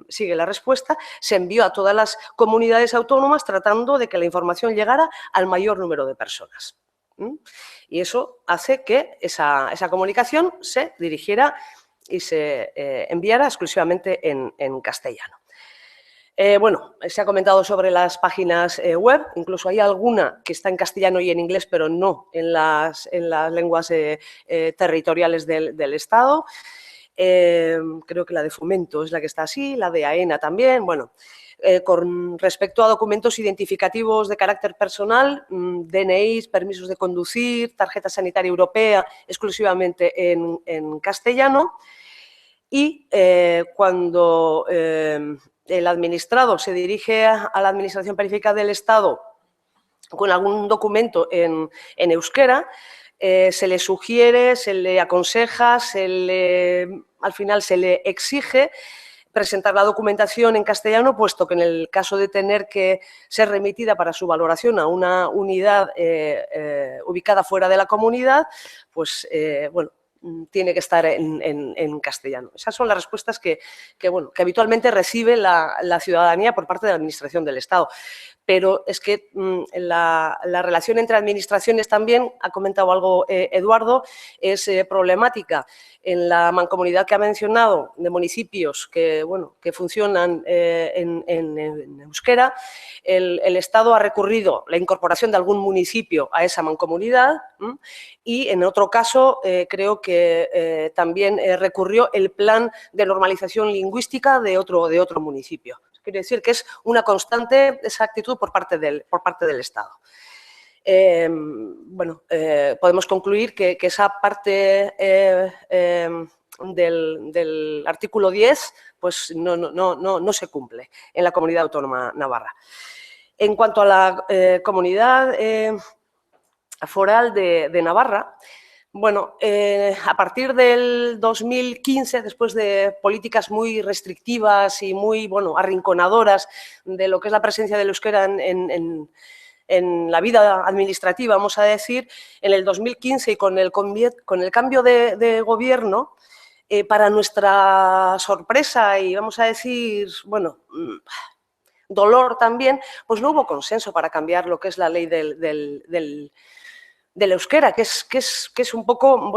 G: sigue la respuesta, se envió a todas las comunidades autónomas tratando de que la información llegara al mayor número de personas. Y eso hace que esa comunicación se dirigiera y se enviara exclusivamente en castellano. Se ha comentado sobre las páginas web, incluso hay alguna que está en castellano y en inglés, pero no en las lenguas territoriales del Estado. Creo que la de Fomento es la que está así, la de AENA también. Con respecto a documentos identificativos de carácter personal, DNIs, permisos de conducir, tarjeta sanitaria europea, exclusivamente en castellano. Y cuando el administrado se dirige a la Administración Periférica del Estado con algún documento en euskera, se le sugiere, se le aconseja, al final se le exige presentar la documentación en castellano, puesto que en el caso de tener que ser remitida para su valoración a una unidad ubicada fuera de la comunidad, pues tiene que estar en castellano. Esas son las respuestas que habitualmente recibe la ciudadanía por parte de la Administración del Estado. Pero es que la relación entre administraciones también, ha comentado algo Eduardo, es problemática. En la mancomunidad que ha mencionado, de municipios que funcionan en euskera, el Estado ha recurrido la incorporación de algún municipio a esa mancomunidad y, en otro caso, creo que también recurrió el plan de normalización lingüística de otro municipio. Quiere decir que es una constante esa actitud por parte del Estado. Podemos concluir que esa parte del artículo 10 pues no se cumple en la Comunidad Autónoma Navarra. En cuanto a la Comunidad Foral de Navarra, a partir del 2015, después de políticas muy restrictivas y muy arrinconadoras de lo que es la presencia del euskera en la vida administrativa, vamos a decir, en el 2015 y con el cambio de gobierno, para nuestra sorpresa y, vamos a decir, dolor también, pues no hubo consenso para cambiar lo que es la ley del euskera, que es un poco,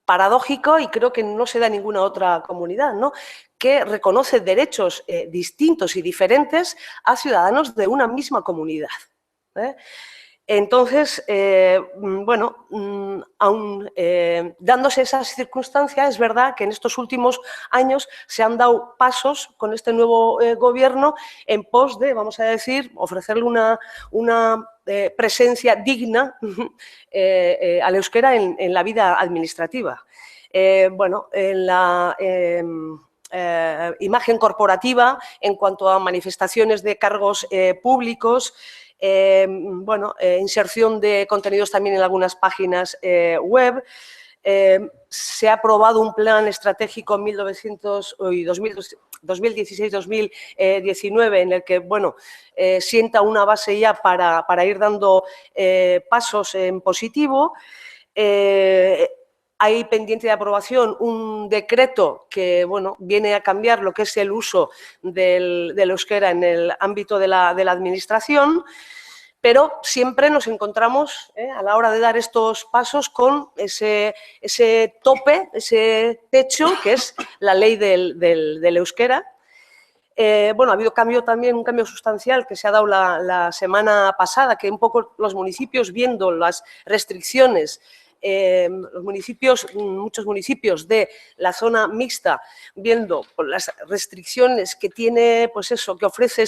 G: paradójico, y creo que no se da en ninguna otra comunidad, ¿no?, que reconoce derechos distintos y diferentes a ciudadanos de una misma comunidad. Entonces, aún dándose esas circunstancias, es verdad que en estos últimos años se han dado pasos con este nuevo gobierno en pos de, vamos a decir, ofrecerle una presencia digna al euskera en la vida administrativa. En la imagen corporativa, en cuanto a manifestaciones de cargos públicos, inserción de contenidos también en algunas páginas web. Se ha aprobado un plan estratégico en 2016-2019 en el que sienta una base ya para ir dando pasos en positivo. Hay pendiente de aprobación un decreto que viene a cambiar lo que es el uso del euskera en el ámbito de la administración. Pero siempre nos encontramos a la hora de dar estos pasos con ese tope, ese techo que es la ley del euskera. Bueno, ha habido un cambio sustancial que se ha dado la semana pasada, que un poco los municipios, viendo las restricciones, muchos municipios de la zona mixta, viendo las restricciones que tiene, pues eso, que ofrece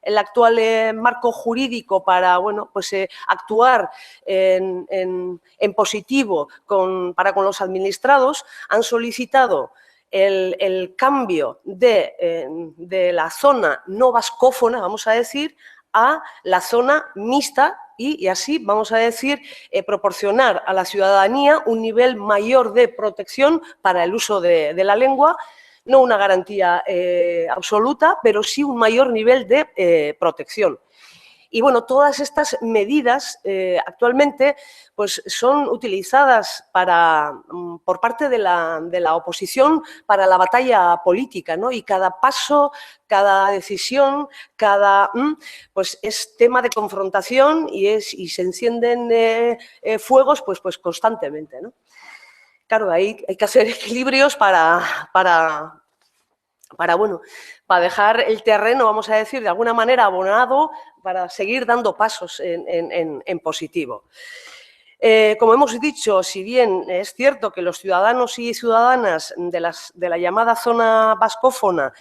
G: el actual marco jurídico para, bueno, pues actuar en positivo para con los administrados, han solicitado el cambio de la zona no vascófona, vamos a decir, a la zona mixta y así, vamos a decir, proporcionar a la ciudadanía un nivel mayor de protección para el uso de la lengua, no una garantía absoluta, pero sí un mayor nivel de protección. Y bueno, todas estas medidas actualmente pues, son utilizadas por parte de la oposición para la batalla política, ¿no? Y cada paso, cada decisión, pues es tema de confrontación y se encienden fuegos pues constantemente, ¿no? Claro, hay que hacer equilibrios para dejar el terreno, vamos a decir, de alguna manera abonado para seguir dando pasos en positivo. Como hemos dicho, si bien es cierto que los ciudadanos y ciudadanas de la llamada zona vascófona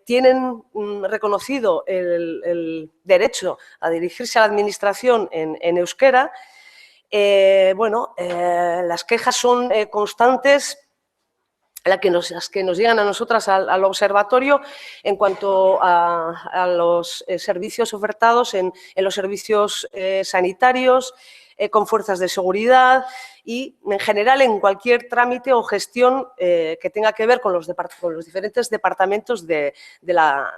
G: tienen reconocido el derecho a dirigirse a la administración en euskera, las quejas son constantes, las que nos llegan a nosotras al observatorio en cuanto a los servicios ofertados en los servicios sanitarios, con fuerzas de seguridad y, en general, en cualquier trámite o gestión que tenga que ver con los diferentes departamentos de la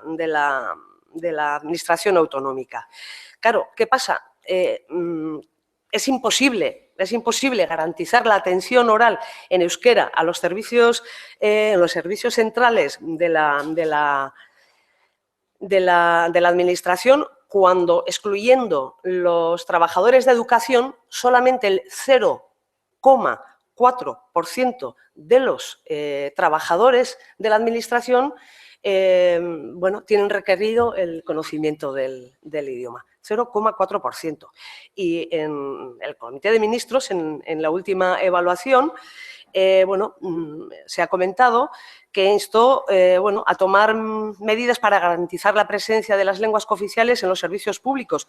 G: administración autonómica. Claro, ¿qué pasa? Es imposible garantizar la atención oral en euskera en los servicios centrales de la administración cuando, excluyendo los trabajadores de educación, solamente el 0,4% de los trabajadores de la administración tienen requerido el conocimiento del idioma. 0,4%. Y en el Comité de Ministros, en la última evaluación, se ha comentado que instó a tomar medidas para garantizar la presencia de las lenguas cooficiales en los servicios públicos,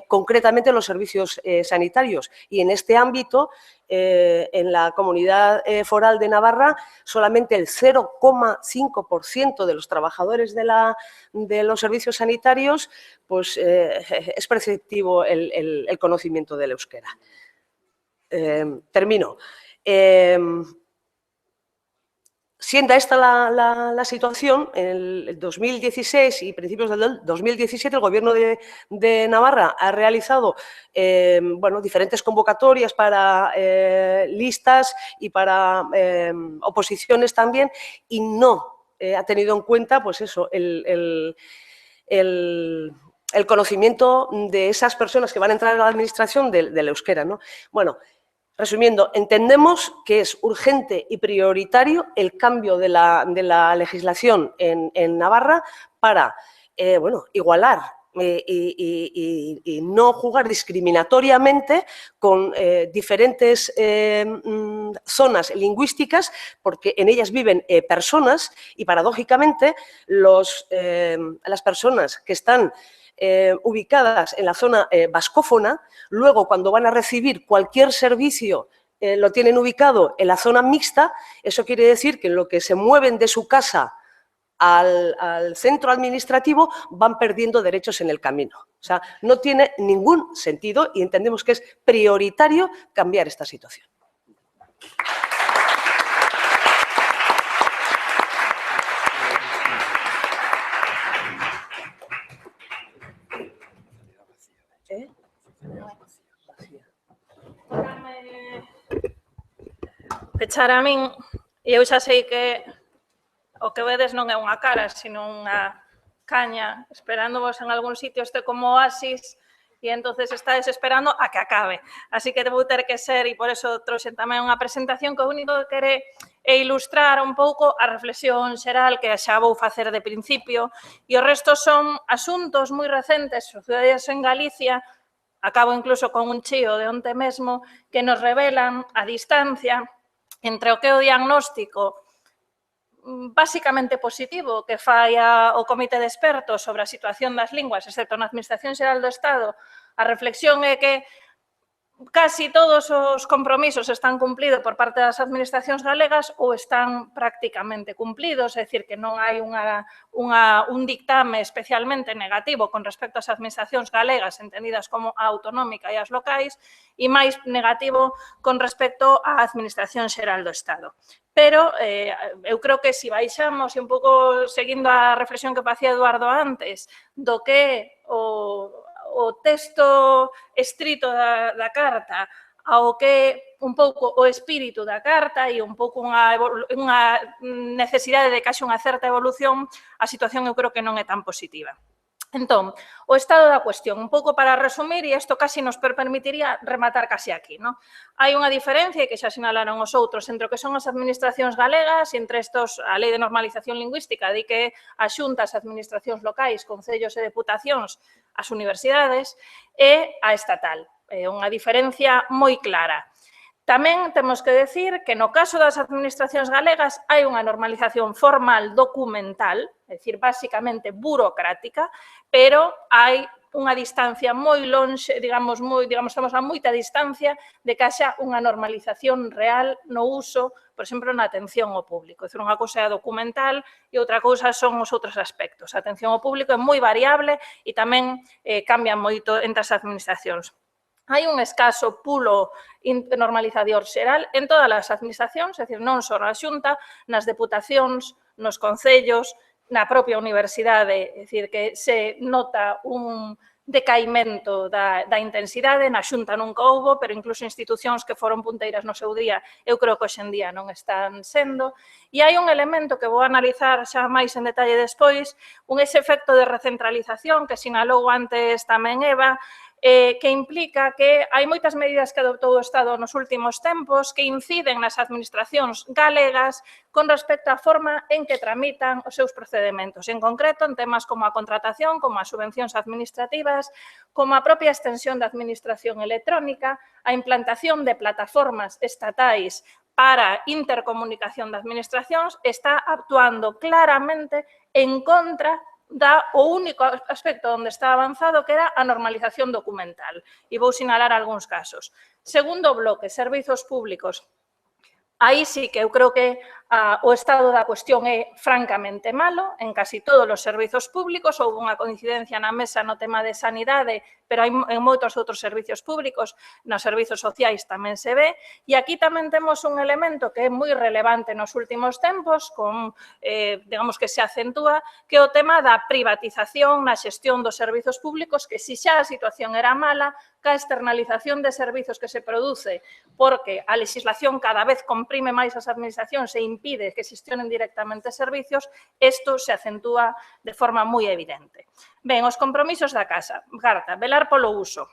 G: concretamente en los servicios sanitarios. Y en este ámbito, en la Comunidad Foral de Navarra, solamente el 0,5% de los trabajadores de los servicios sanitarios pues, es perceptivo el conocimiento del euskera. Termino. Siendo esta la situación, en el 2016 y principios del 2017 el Gobierno de Navarra ha realizado diferentes convocatorias para listas y para oposiciones también y no ha tenido en cuenta pues eso, el conocimiento de esas personas que van a entrar a la administración del euskera, ¿no? Bueno, resumiendo, entendemos que es urgente y prioritario el cambio de la legislación en Navarra para igualar y no jugar discriminatoriamente con diferentes zonas lingüísticas, porque en ellas viven personas y, paradójicamente, las personas que están ubicadas en la zona vascófona, luego cuando van a recibir cualquier servicio lo tienen ubicado en la zona mixta. Eso quiere decir que en lo que se mueven de su casa al centro administrativo van perdiendo derechos en el camino. O sea, no tiene ningún sentido y entendemos que es prioritario cambiar esta situación.
H: Pechar a min, e eu xa sei que o que vedes non é unha cara, sino unha caña, esperándovos en algún sitio este como oasis, e entonces está desesperando a que acabe. Así que vou ter que ser, e por eso trouxen tamén unha presentación que o único que quere é ilustrar un pouco a reflexión xeral que xa vou facer de principio, e o resto son asuntos moi recentes sucedidos en Galicia, acabo incluso con un chío de onte mesmo, que nos revelan a distancia entre o que é o diagnóstico básicamente positivo que fai o Comité de Expertos sobre a situación das linguas, excepto na Administración Xeral do Estado. A reflexión é que casi todos os compromisos están cumplidos por parte das administracións galegas ou están prácticamente cumplidos, é dicir, que non hai un dictame especialmente negativo con respecto ás administracións galegas entendidas como a autonómica e as locais e máis negativo con respecto á Administración Xeral do Estado. Pero eu creo que se baixamos e un pouco seguindo a reflexión que facía Eduardo antes do que o texto estrito da carta ao que un pouco o espírito da carta e un pouco unha necesidade de que haxe unha certa evolución, a situación eu creo que non é tan positiva. Entón, o estado da cuestión, un pouco para resumir, e isto casi nos permitiría rematar casi aquí, non? Hai unha diferencia que xa sinalaron os outros entre o que son as administracións galegas e entre estos a Lei de Normalización Lingüística di que as xuntas, administracións locais, concellos e deputacións, as universidades e a estatal. É unha diferencia moi clara. Tamén temos que decir que no caso das administracións galegas hai unha normalización formal documental, é dicir, basicamente burocrática, pero hai unha distancia moi lonxe, digamos, estamos a moita distancia de que haxa unha normalización real no uso, por exemplo, na atención ao público. É dicir, unha cousa é documental e outra cousa son os outros aspectos. A atención ao público é moi variable e tamén cambia moito entre as administracións. Hai un escaso pulo normalizador xeral en todas as administracións, é dicir, non só na Xunta, nas deputacións, nos concellos, na propia universidade, é dicir, que se nota un decaimento da intensidade, na Xunta nunca houbo, pero incluso institucións que foron punteiras no seu día, eu creo que hoxe en día non están sendo. E hai un elemento que vou analizar xa máis en detalle despois, ese efecto de recentralización que sinalou antes tamén Eva, que implica que hai moitas medidas que adoptou o Estado nos últimos tempos que inciden nas administracións galegas con respecto á forma en que tramitan os seus procedementos. En concreto, en temas como a contratación, como as subvencións administrativas, como a propia extensión da administración electrónica, a implantación de plataformas estatais para intercomunicación de administracións, está actuando claramente en contra o único aspecto onde está avanzado, que era a normalización documental. E vou sinalar algúns casos. Segundo bloque, servizos públicos. Aí sí que eu creo que o estado da cuestión é francamente malo en casi todos os servizos públicos. Houve unha coincidencia na mesa no tema de sanidade, pero hai en moitos outros servizos públicos, nos servizos sociais tamén se ve. E aquí tamén temos un elemento que é moi relevante nos últimos tempos, digamos que se acentúa, que é o tema da privatización na xestión dos servizos públicos, que si xa a situación era mala, ca externalización de servizos que se produce porque a legislación cada vez comprime máis as administracións e impide que xestionen directamente servicios, isto se acentúa de forma moi evidente. Ben, os compromisos da Carta, velar polo uso.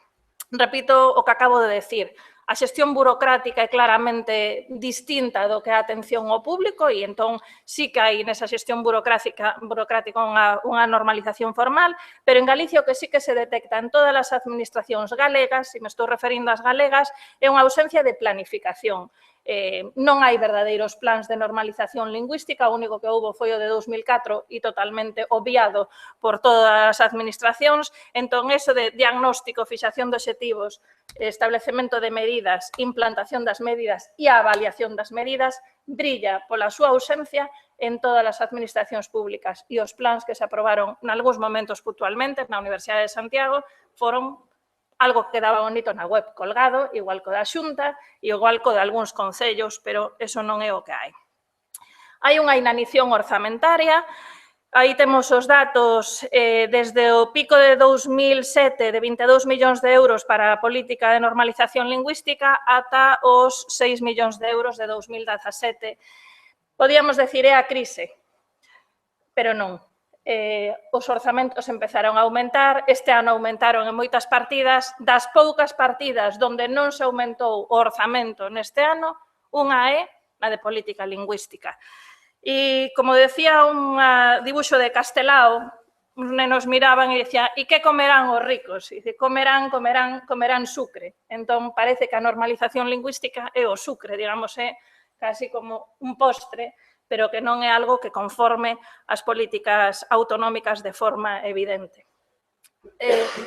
H: Repito o que acabo de decir, a xestión burocrática é claramente distinta do que a atención ao público e entón sí que hai nesa xestión burocrática unha normalización formal, pero en Galicia o que sí que se detecta en todas as administracións galegas, e me estou referindo ás galegas, é unha ausencia de planificación. Non hai verdadeiros plans de normalización lingüística, o único que houve foi o de 2004 e totalmente obviado por todas as administracións. Entón, eso de diagnóstico, fixación de obxectivos, establecemento de medidas, implantación das medidas e a avaliación das medidas brilla pola súa ausencia en todas as administracións públicas e os plans que se aprobaron nalgúns momentos puntualmente na Universidade de Santiago foron algo que quedaba bonito na web colgado, igual co da Xunta e igual co de algúns concellos, pero eso non é o que hai. Hai unha inanición orzamentaria, aí temos os datos desde o pico de 2007 de 22 millóns de euros para a política de normalización lingüística ata os 6 millóns de euros de 2017. Podíamos decir é a crise, pero non. os orzamentos empezaron a aumentar, este ano aumentaron en moitas partidas, das poucas partidas onde non se aumentou o orzamento neste ano, unha é a de política lingüística. E, como decía un dibuixo de Castelao, os nenos miraban e dicían, e que comerán os ricos? E dice, comerán sucre. Entón, parece que a normalización lingüística é o sucre, digamos, é casi como un postre, pero que non é algo que conforme as políticas autonómicas de forma evidente.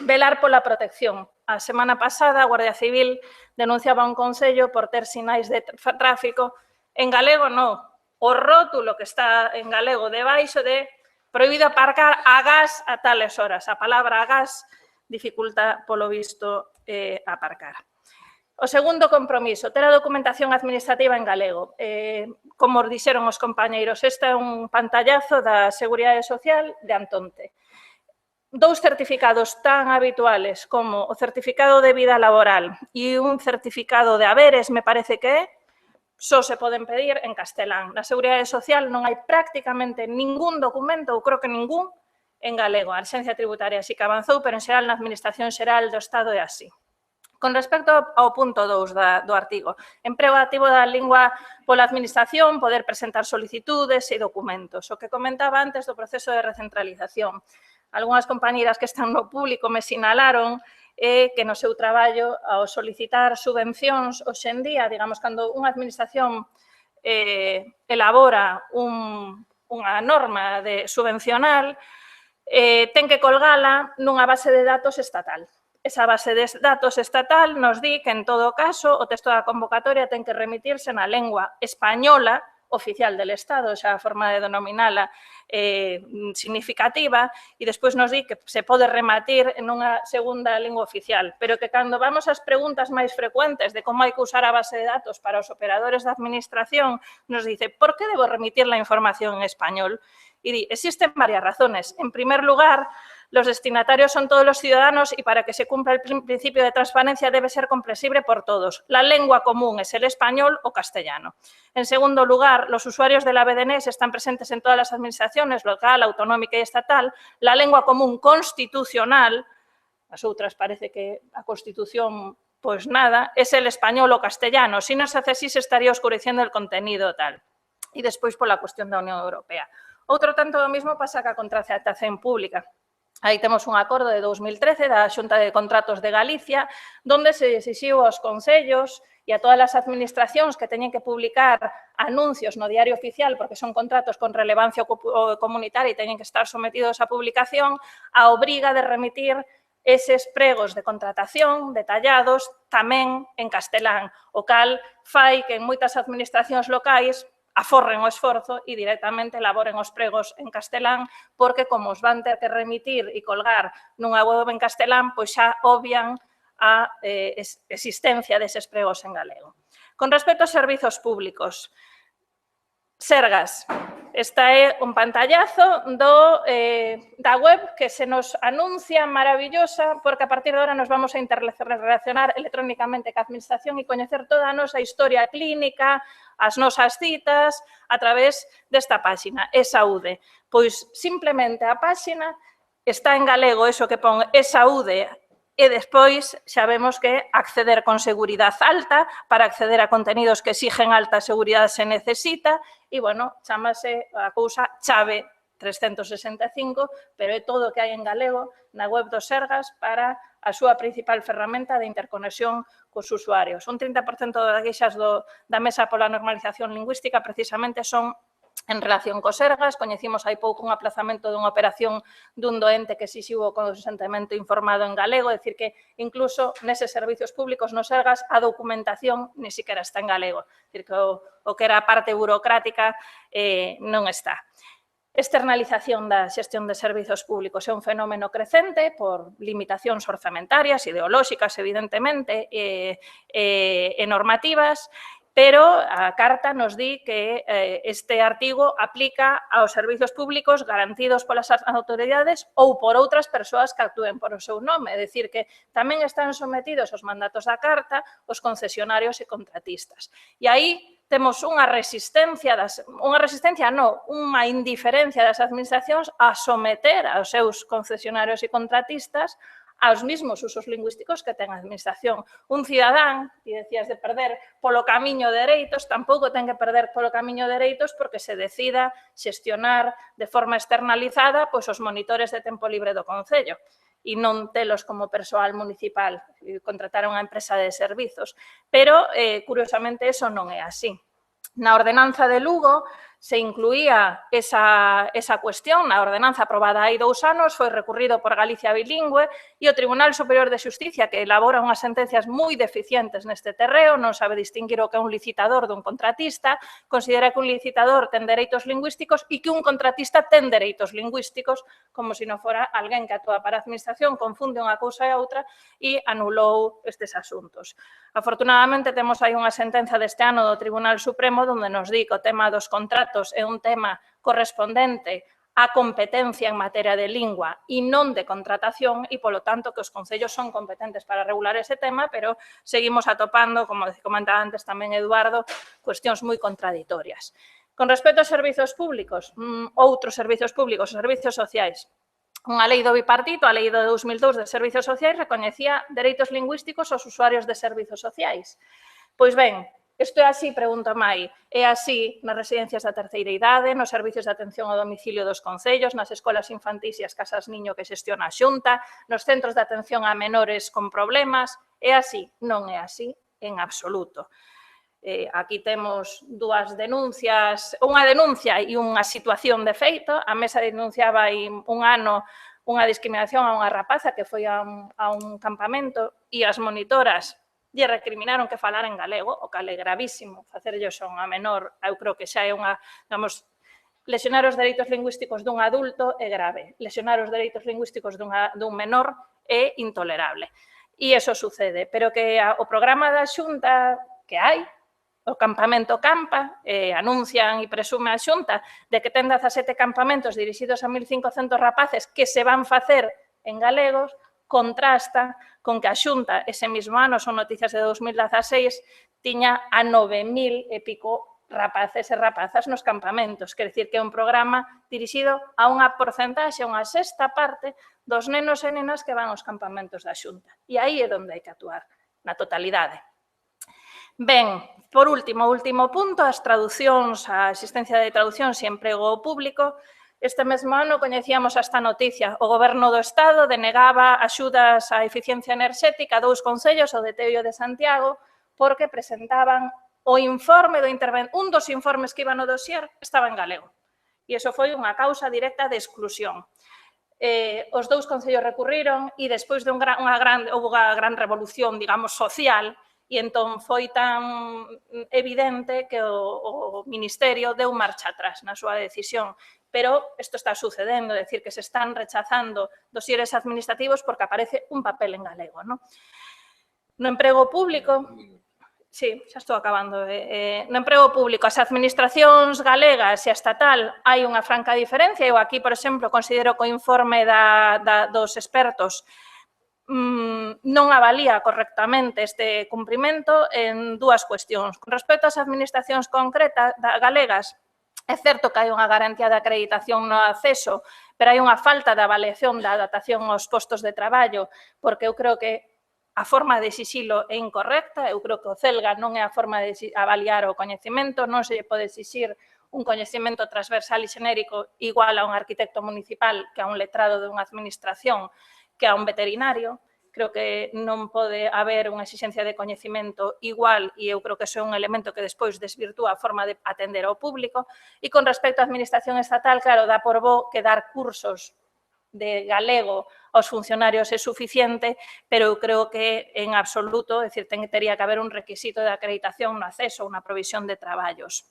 H: Velar pola protección. A semana pasada, a Guardia Civil denunciaba un concello por ter sinais de tráfico. En galego, non. O rótulo que está en galego debaixo de prohibido aparcar a gas a tales horas. A palabra a gas dificulta, polo visto, aparcar. O segundo compromiso, ter a documentación administrativa en galego. Como os dixeron os compañeiros, este é un pantallazo da Seguridade Social de Antonte. Dous certificados tan habituales como o certificado de vida laboral e un certificado de haberes, me parece que é, só se poden pedir en castelán. Na Seguridade Social non hai prácticamente ningún documento, ou creo que ningún, en galego. A Axencia Tributaria sí que avanzou, pero en xeral na Administración Xeral do Estado é así. Con respecto ao punto 2 do artigo, emprego activo da lingua pola Administración, poder presentar solicitudes e documentos. O que comentaba antes do proceso de recentralización. Algunhas compañeras que están no público me sinalaron que no seu traballo, ao solicitar subvencións, hoxe en día, digamos, cando unha administración elabora unha norma subvencional, ten que colgala nunha base de datos estatal. Esa base de datos estatal nos di que, en todo caso, o texto da convocatoria ten que remitirse na lengua española oficial del Estado, xa a forma de denominala significativa, e despois nos di que se pode rematir en unha segunda lingua oficial, pero que cando vamos ás preguntas máis frecuentes de como hai que usar a base de datos para os operadores da administración, nos dice, por que debo remitir la información en español? Y di, existen varias razones. En primer lugar, los destinatarios son todos los ciudadanos y para que se cumpla el principio de transparencia debe ser comprensible por todos. La lengua común es el español o castellano. En segundo lugar, los usuarios de la BDNES están presentes en todas las administraciones, local, autonómica y estatal. La lengua común constitucional, las otras parece que a Constitución, pues nada, es el español o castellano. Si no se hace así, se estaría oscureciendo el contenido tal. Y despois pola cuestión da Unión Europea. Outro tanto do mismo pasa ca contratación pública. Aí temos un acordo de 2013 da Xunta de Contratos de Galicia, onde se exixiu aos concellos e a todas as administracións que teñen que publicar anuncios no diario oficial, porque son contratos con relevancia comunitaria e teñen que estar sometidos a publicación, a obriga de remitir eses pregos de contratación detallados tamén en castelán, o cal fai que en moitas administracións locais aforren o esforzo e directamente elaboren os pregos en castelán, porque como os van ter que remitir e colgar nunha web en castelán, pois xa obvian a existencia deses pregos en galego. Con respecto aos servizos públicos, Sergas, esta é un pantallazo da web que se nos anuncia maravillosa, porque a partir de ahora nos vamos a interrelacionar electrónicamente ca administración e coñecer toda a nosa historia clínica, as nosas citas, a través desta páxina, e-saúde. Pois simplemente a páxina está en galego, eso que pon e-saúde, e despois xa vemos que acceder con seguridade alta, para acceder a contenidos que exigen alta seguridade se necesita, e, bueno, chamase a cousa chave 365, pero é todo o que hai en galego na web do Sergas para a súa principal ferramenta de interconexión cos usuarios. Un 30% das queixas da Mesa pola Normalización Lingüística precisamente son en relación co Sergas. Coñecimos hai pouco un aplazamento dunha operación dun doente que exixiu o consentimento informado en galego, é dicir que incluso neses servicios públicos no Sergas a documentación ni siquiera está en galego, é dicir que o que era a parte burocrática non está. Externalización da xestión de servizos públicos é un fenómeno crecente por limitacións orzamentarias, ideolóxicas, evidentemente, e normativas, pero a Carta nos di que este artigo aplica aos servizos públicos garantidos polas autoridades ou por outras persoas que actúen por o seu nome, é dicir que tamén están sometidos aos mandatos da Carta os concesionarios e contratistas. E aí temos unha indiferencia das administracións a someter aos seus concesionarios e contratistas aos mismos usos lingüísticos que ten a administración. Un cidadán, e decías de perder polo camiño dereitos, tampouco ten que perder polo camiño dereitos porque se decida xestionar de forma externalizada os monitores de tempo libre do Concello e non telos como persoal municipal, contratar unha empresa de servizos. Pero, curiosamente, eso non é así. Na ordenanza de Lugo se incluía esa cuestión, na ordenanza aprobada hai 2 anos, foi recurrido por Galicia Bilingüe e o Tribunal Superior de Xusticia, que elabora unhas sentencias moi deficientes neste terreo, non sabe distinguir o que é un licitador dun contratista, considera que un licitador ten dereitos lingüísticos e que un contratista ten dereitos lingüísticos, como se non fora alguén que actúa para a administración, confunde unha cousa e outra e anulou estes asuntos. Afortunadamente, temos aí unha sentenza deste ano do Tribunal Supremo onde nos di que o tema dos contratos é un tema correspondente á competencia en materia de lingua e non de contratación e, polo tanto, que os concellos son competentes para regular ese tema, pero seguimos atopando, como comentaba antes tamén Eduardo, cuestións moi contraditorias. Con respecto aos servizos públicos, outros servizos públicos, os servizos sociais, unha lei do bipartito, a lei do 2002 de servizos sociais, recoñecía dereitos lingüísticos aos usuarios de servizos sociais. Pois ben, isto é así, pregunto mai, é así nas residencias da terceira idade, nos servizos de atención ao domicilio dos concellos, nas escolas infantís e as casas niño que xestiona a Xunta, nos centros de atención a menores con problemas, é así? Non é así en absoluto. Aquí temos 2 denuncias, unha denuncia e unha situación de feito. A Mesa denunciaba hai un ano unha discriminación a unha rapaza que foi a un campamento e as monitoras lle recriminaron que falara en galego, o que é gravísimo, facerlle son a menor, eu creo que xa é unha, digamos, lesionar os dereitos lingüísticos dun adulto é grave, lesionar os dereitos lingüísticos dun menor é intolerable. E iso sucede, pero que o programa da Xunta que hai, o campamento Campa, anuncian e presume a Xunta de que ten 17 campamentos dirixidos a 1.500 rapaces que se van facer en galegos, contrasta con que a Xunta ese mesmo ano, son noticias de 2016, tiña a 9.000 e pico rapaces e rapazas nos campamentos. Quer dicir que é un programa dirixido a unha porcentaxe, unha sexta parte dos nenos e nenas que van aos campamentos da Xunta. E aí é onde hai que actuar, na totalidade. Ben, por último, o último punto, as traducións, a existencia de traducións e emprego público. Este mesmo ano coñecíamos esta noticia. O Goberno do Estado denegaba axudas á eficiencia enerxética a 2 concellos, o de Teo e o de Santiago, porque presentaban o informe do un dos informes que iban no dossier estaba en galego. E iso foi unha causa directa de exclusión. Os 2 concellos recurriron e despois de houve unha gran revolución, digamos, social, e entón foi tan evidente que o Ministerio deu marcha atrás na súa decisión. Pero isto está sucedendo, é dicir, que se están rechazando dosieres administrativos porque aparece un papel en galego. No emprego público, sí, xa estou acabando, no emprego público, as administracións galegas e a estatal hai unha franca diferencia. Eu aquí, por exemplo, considero que o informe dos expertos non avalía correctamente este cumprimento en 2 cuestións. Con respecto ás administracións concretas galegas, é certo que hai unha garantía de acreditación no acceso, pero hai unha falta de avaliación da adaptación aos postos de traballo, porque eu creo que a forma de exixilo é incorrecta, eu creo que o CELGA non é a forma de avaliar o coñecemento, non se pode exixir un coñecemento transversal e xenérico igual a un arquitecto municipal que a un letrado de unha administración, que a un veterinario. Creo que non pode haber unha exigencia de coñecemento igual e eu creo que iso é un elemento que despois desvirtúa a forma de atender ao público. E con respecto á administración estatal, claro, dá por bo que dar cursos de galego aos funcionarios é suficiente, pero eu creo que en absoluto, é dicir, teria que haber un requisito de acreditación no acceso, unha provisión de traballos.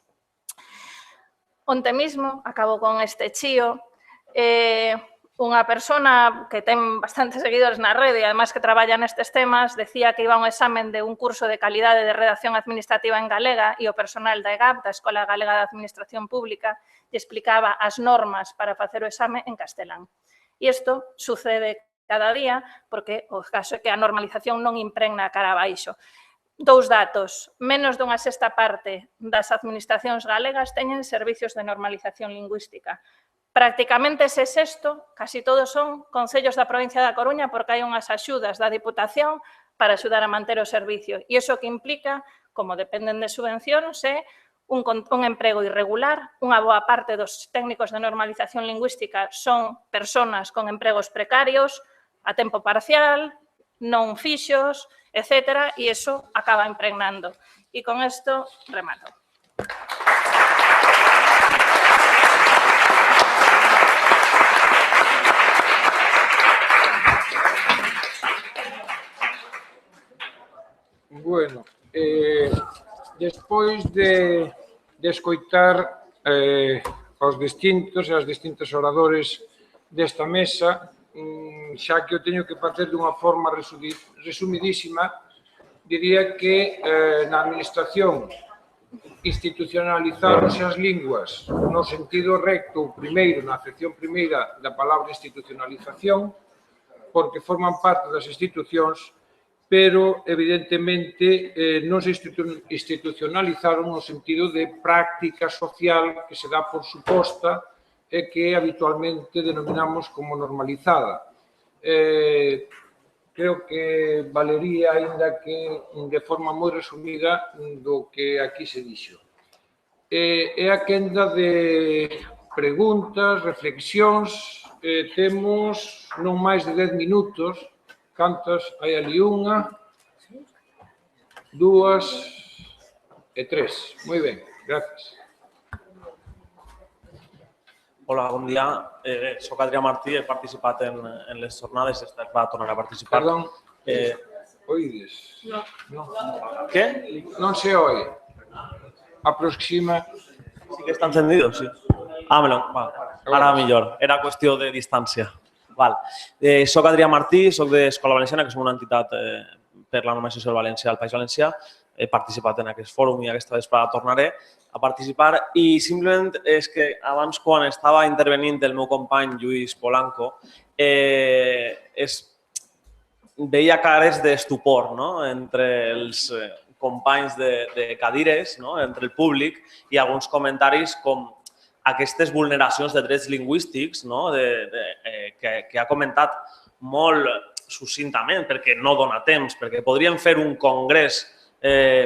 H: Onte mismo, acabo con este chío, unha persona que ten bastantes seguidores na rede e además que traballa nestes temas decía que iba a un examen de un curso de calidade de redacción administrativa en galega e o personal da EGAP, da Escola Galega de Administración Pública, lle explicaba as normas para facer o exame en castelán. E isto sucede cada día porque o caso é que a normalización non impregna a cara abaixo. Dous datos. Menos dunha sexta parte das administracións galegas teñen servicios de normalización lingüística. Prácticamente ese sexto, casi todos son concellos da provincia da Coruña porque hai unhas axudas da Diputación para axudar a manter o servicio. E iso que implica, como dependen de subvencións, é un emprego irregular. Unha boa parte dos técnicos de normalización lingüística son persoas con empregos precarios, a tempo parcial, non fixos, etc. E iso acaba impregnando. E con isto remato.
A: Bueno, despois de escoitar os distintos e as distintos oradores desta mesa, xa que o teño que facer dunha forma resumidísima, diría que na administración institucionalizaronse as linguas no sentido recto, primeiro, na acepción primeira da palabra institucionalización, porque forman parte das institucións, pero, evidentemente, non se institucionalizaron no sentido de práctica social que se dá por suposta e que habitualmente denominamos como normalizada. Creo que valería, aínda que de forma moi resumida, do que aquí se dixo. É a quenda de preguntas, reflexións. Temos non máis de 10 minutos. Cantas? Hai ali unha, dúas e tres. Moi ben, gracias.
I: Hola, bon dia. Soc Adrià Martí, he participat en les jornades, esta va tornar a participar.
A: Perdón, oides?
H: No.
I: Què?
A: Non se oe. Aproxima.
I: Sí que està encendido, sí. Ara millor. Era qüestió de distància. Soc Adrià Martí, soc d'Escola Valenciana, que som una entitat per la normació social valencià al País Valencià. He participat en aquest fòrum i aquesta vesprada tornaré a participar. I simplement és que abans, quan estava intervenint el meu company Lluís Polanco, veia cares d'estupor entre els companys de cadires, entre el públic, i alguns comentaris com aquestes vulneracions de drets lingüístics que ha comentat molt succintament, perquè no dona temps, perquè podríem fer un congrés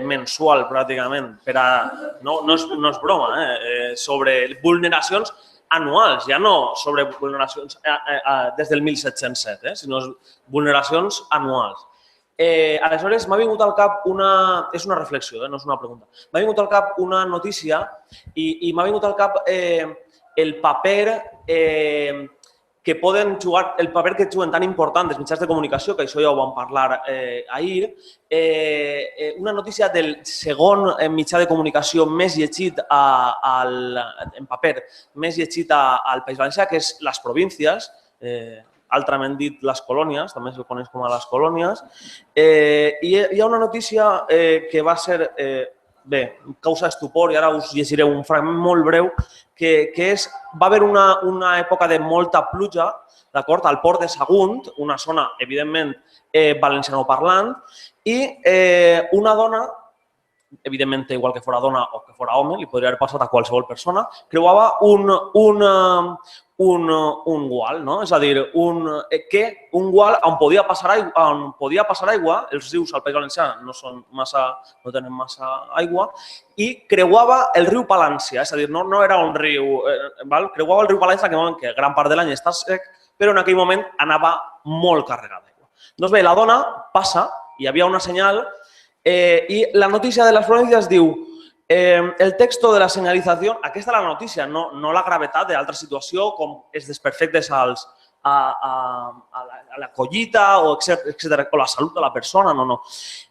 I: mensual pràcticament, no és broma, sobre vulneracions anuals, ja no sobre vulneracions des del 1707, sinó vulneracions anuals. Aleshores, m'ha vingut al cap és una reflexió, no és una pregunta. M'ha vingut al cap una notícia i m'ha vingut al cap el paper que poden jugar, el paper que juguen tan important els mitjans de comunicació, que això ja ho vam parlar ahir, una notícia del segon mitjà de comunicació més llegit en paper, més llegit al País Valencià, que és Les Províncies, altrament dit Les Colònies, també es coneix com a Les Colònies, i hi ha una notícia que va ser, causa estupor, i ara us llegiré un fragment molt breu, que és, va haver una època de molta pluja, d'acord, al port de Sagunt, una zona, evidentment, valencianoparlant, i una dona, evidentment, igual que fora dona o que fora home, li podria haver passat a qualsevol persona, creuava un gual, no? És a dir, un gual on podia passar aigua, els rius al País Valencià no tenen massa aigua, i creuava el riu Palància, és a dir, no era un riu, creuava el riu Palància, que gran part de l'any està sec, però en aquell moment anava molt carregat d'aigua. Doncs bé, la dona passa, hi havia una senyal, i la notícia de Les Províncies diu: el texto de la señalización, aquesta és la notícia, no la gravetat d'altra situació com els desperfectes a la collita o la salut de la persona, no.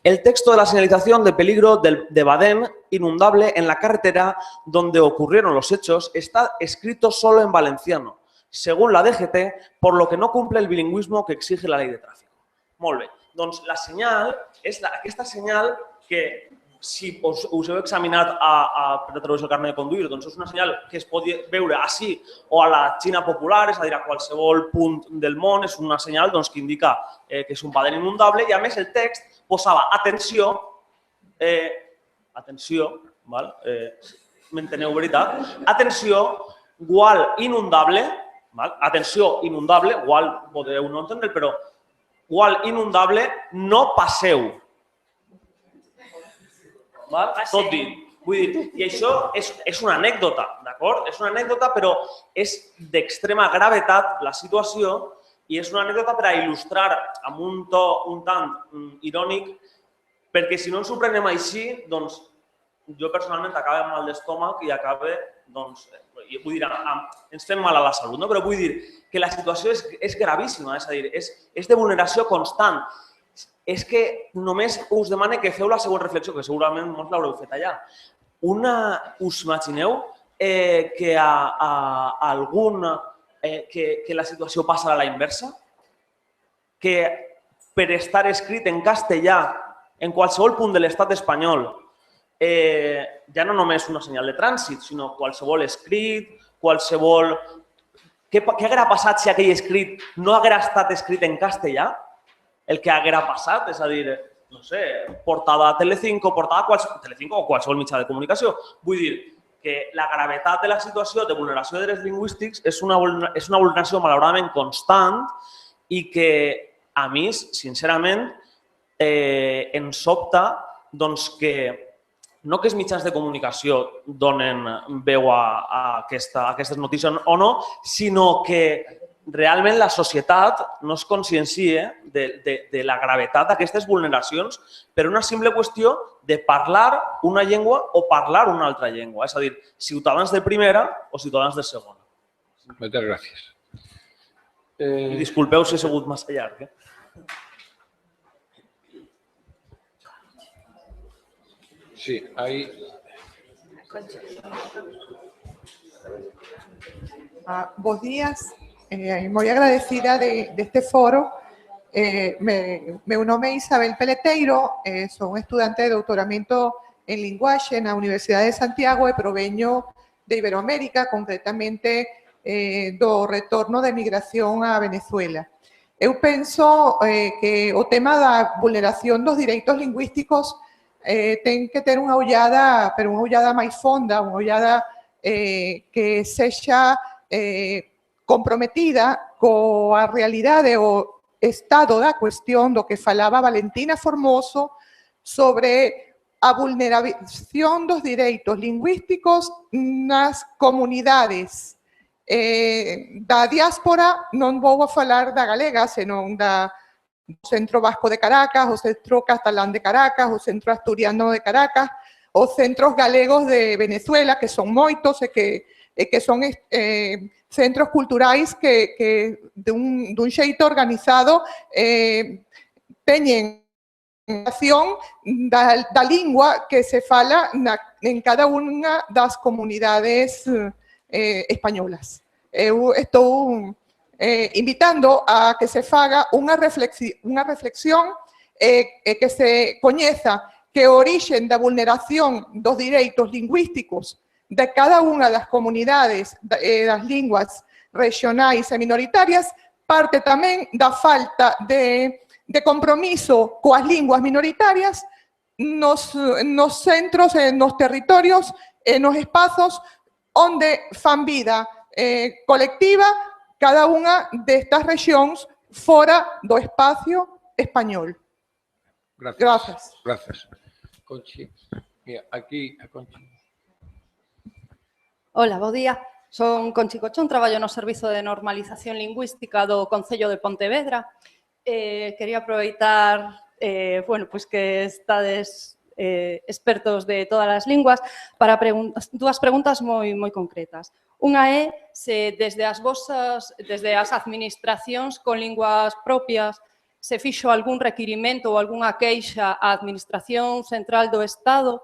I: El texto de la señalización de peligro de Badén inundable en la carretera donde ocurrieron los hechos está escrito solo en valenciano, según la DGT, por lo que no cumple el bilingüismo que exige la ley de tráfico. Molt bé, doncs la senyal és aquesta senyal que, si us heu examinat per a través del carnet de conduir, doncs és una senyal que es pot veure així o a la Xina popular, és a dir, a qualsevol punt del món, és una senyal que indica que és un badén inundable, i a més el text posava atenció atenció, m'enteneu veritat? Atenció, gual inundable, atenció inundable, gual podeu no entendre, però gual inundable, no passeu. Tot dit. Vull dir, i això és una anècdota, d'acord? És una anècdota, però és d'extrema gravetat la situació i és una anècdota per a il·lustrar amb un to un tant irònic, perquè si no ens ho prenem així, doncs jo personalment acabo amb mal d'estómac i acabo, doncs, vull dir, ens fem mal a la salut, no? Però vull dir que la situació és gravíssima, és a dir, és de vulneració constant. És que només us demane que feu la següent reflexió, que segurament molts l'haureu fet allà. Us imagineu que la situació passa a la inversa? Que per estar escrit en castellà en qualsevol punt de l'estat espanyol ja no només una senyal de trànsit, sinó qualsevol escrit, qualsevol... Què hauria passat si aquell escrit no hagués estat escrit en castellà? El que haguera passat, és a dir, no sé, portada a Telecinco, Telecinco o qualsevol mitjà de comunicació. Vull dir que la gravetat de la situació de vulneració de drets lingüístics és una vulneració malauradament constant i que a mi, sincerament, em sobta que no que els mitjans de comunicació donen veu a aquestes notícies o no, sinó que realment la societat no es consciencia de la gravetat d'aquestes vulneracions per una simple qüestió de parlar una llengua o parlar una altra llengua. És a dir, ciutadans de primera o ciutadans de segona.
A: Moltes gràcies.
I: I disculpeu si he sigut massa llarg.
A: Sí, ahí...
J: Buenos días. Muy agradecida de este foro. Meu nome é Isabel Peleteiro, soy estudiante de doutoramento en Linguaxe na Universidade de Santiago e proveño de Iberoamérica, concretamente do retorno de migración a Venezuela. Eu penso que o tema da vulneración dos direitos lingüísticos ten que ter unha ollada, pero unha ollada máis fonda, unha ollada que sexa comprometida coa realidade o estado da cuestión do que falaba Valentina Formoso sobre a vulneración dos direitos lingüísticos nas comunidades da diáspora. Non vou a falar da galega, senón do Centro Vasco de Caracas, o Centro Catalán de Caracas, o Centro Asturiano de Caracas, os centros galegos de Venezuela, que son moitos e que son centros culturais que dun xeito organizado teñen relación da lingua que se fala en cada unha das comunidades españolas. Eu estou invitando a que se faga unha reflexión que se coñeza que o origen da vulneración dos direitos lingüísticos de cada unha das comunidades das linguas regionais e minoritarias parte tamén da falta de compromiso coas linguas minoritarias nos centros, nos territorios, nos espazos onde fan vida colectiva cada unha destas rexións fora do espacio español. Gracias.
A: Gracias. Conchi. Mira, aquí a Conchi.
K: Hola, bo día. Son Conchi Cochón, traballo no Servizo de Normalización Lingüística do Concello de Pontevedra. Quería aproveitar que estades expertos de todas as linguas para dúas preguntas moi concretas. Unha é se desde as administracións con linguas propias se fixo algún requirimento ou algunha queixa á Administración Central do Estado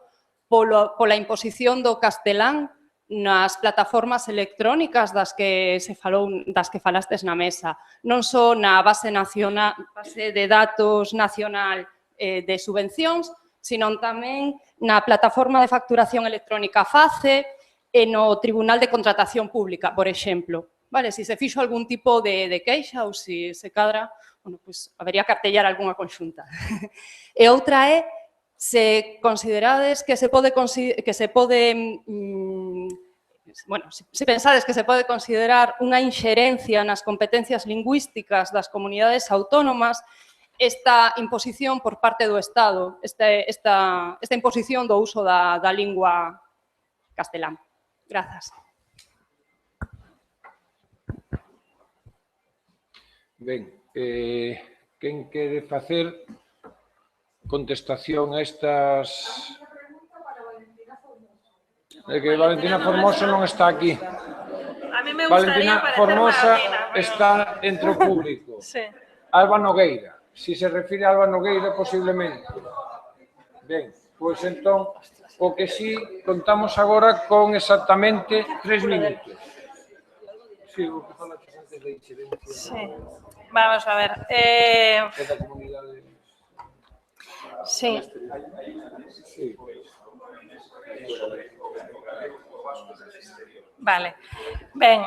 K: pola imposición do castelán nas plataformas electrónicas das que falastes na mesa, non só na base de datos nacional de subvencións, sino tamén na plataforma de facturación electrónica FACE e no Tribunal de Contratación Pública, por exemplo. Se se fixo algún tipo de queixa ou se cadra, habería que artellar algunha conxunta. E outra é se considerades que se pode se pensades que se pode considerar unha inxerencia nas competencias lingüísticas das comunidades autónomas esta imposición por parte do Estado, esta imposición do uso da lingua castelán. Grazas.
A: Ben, quen quere facer contestación a estas... É que Valentina Formosa non está aquí.
H: A mí me gustaría
A: Valentina Formosa está entre o público.
H: Sí.
A: Alba Nogueira. Si se refire a Alba Nogueira, posiblemente. Ben, pois entón, o que sí, contamos agora con exactamente 3 minutos. Sí, o que falaste antes da incidencia.
H: Sí. Vamos a ver.
A: Da comunidade.
H: Sí.
A: Sí.
H: Vale. Ben,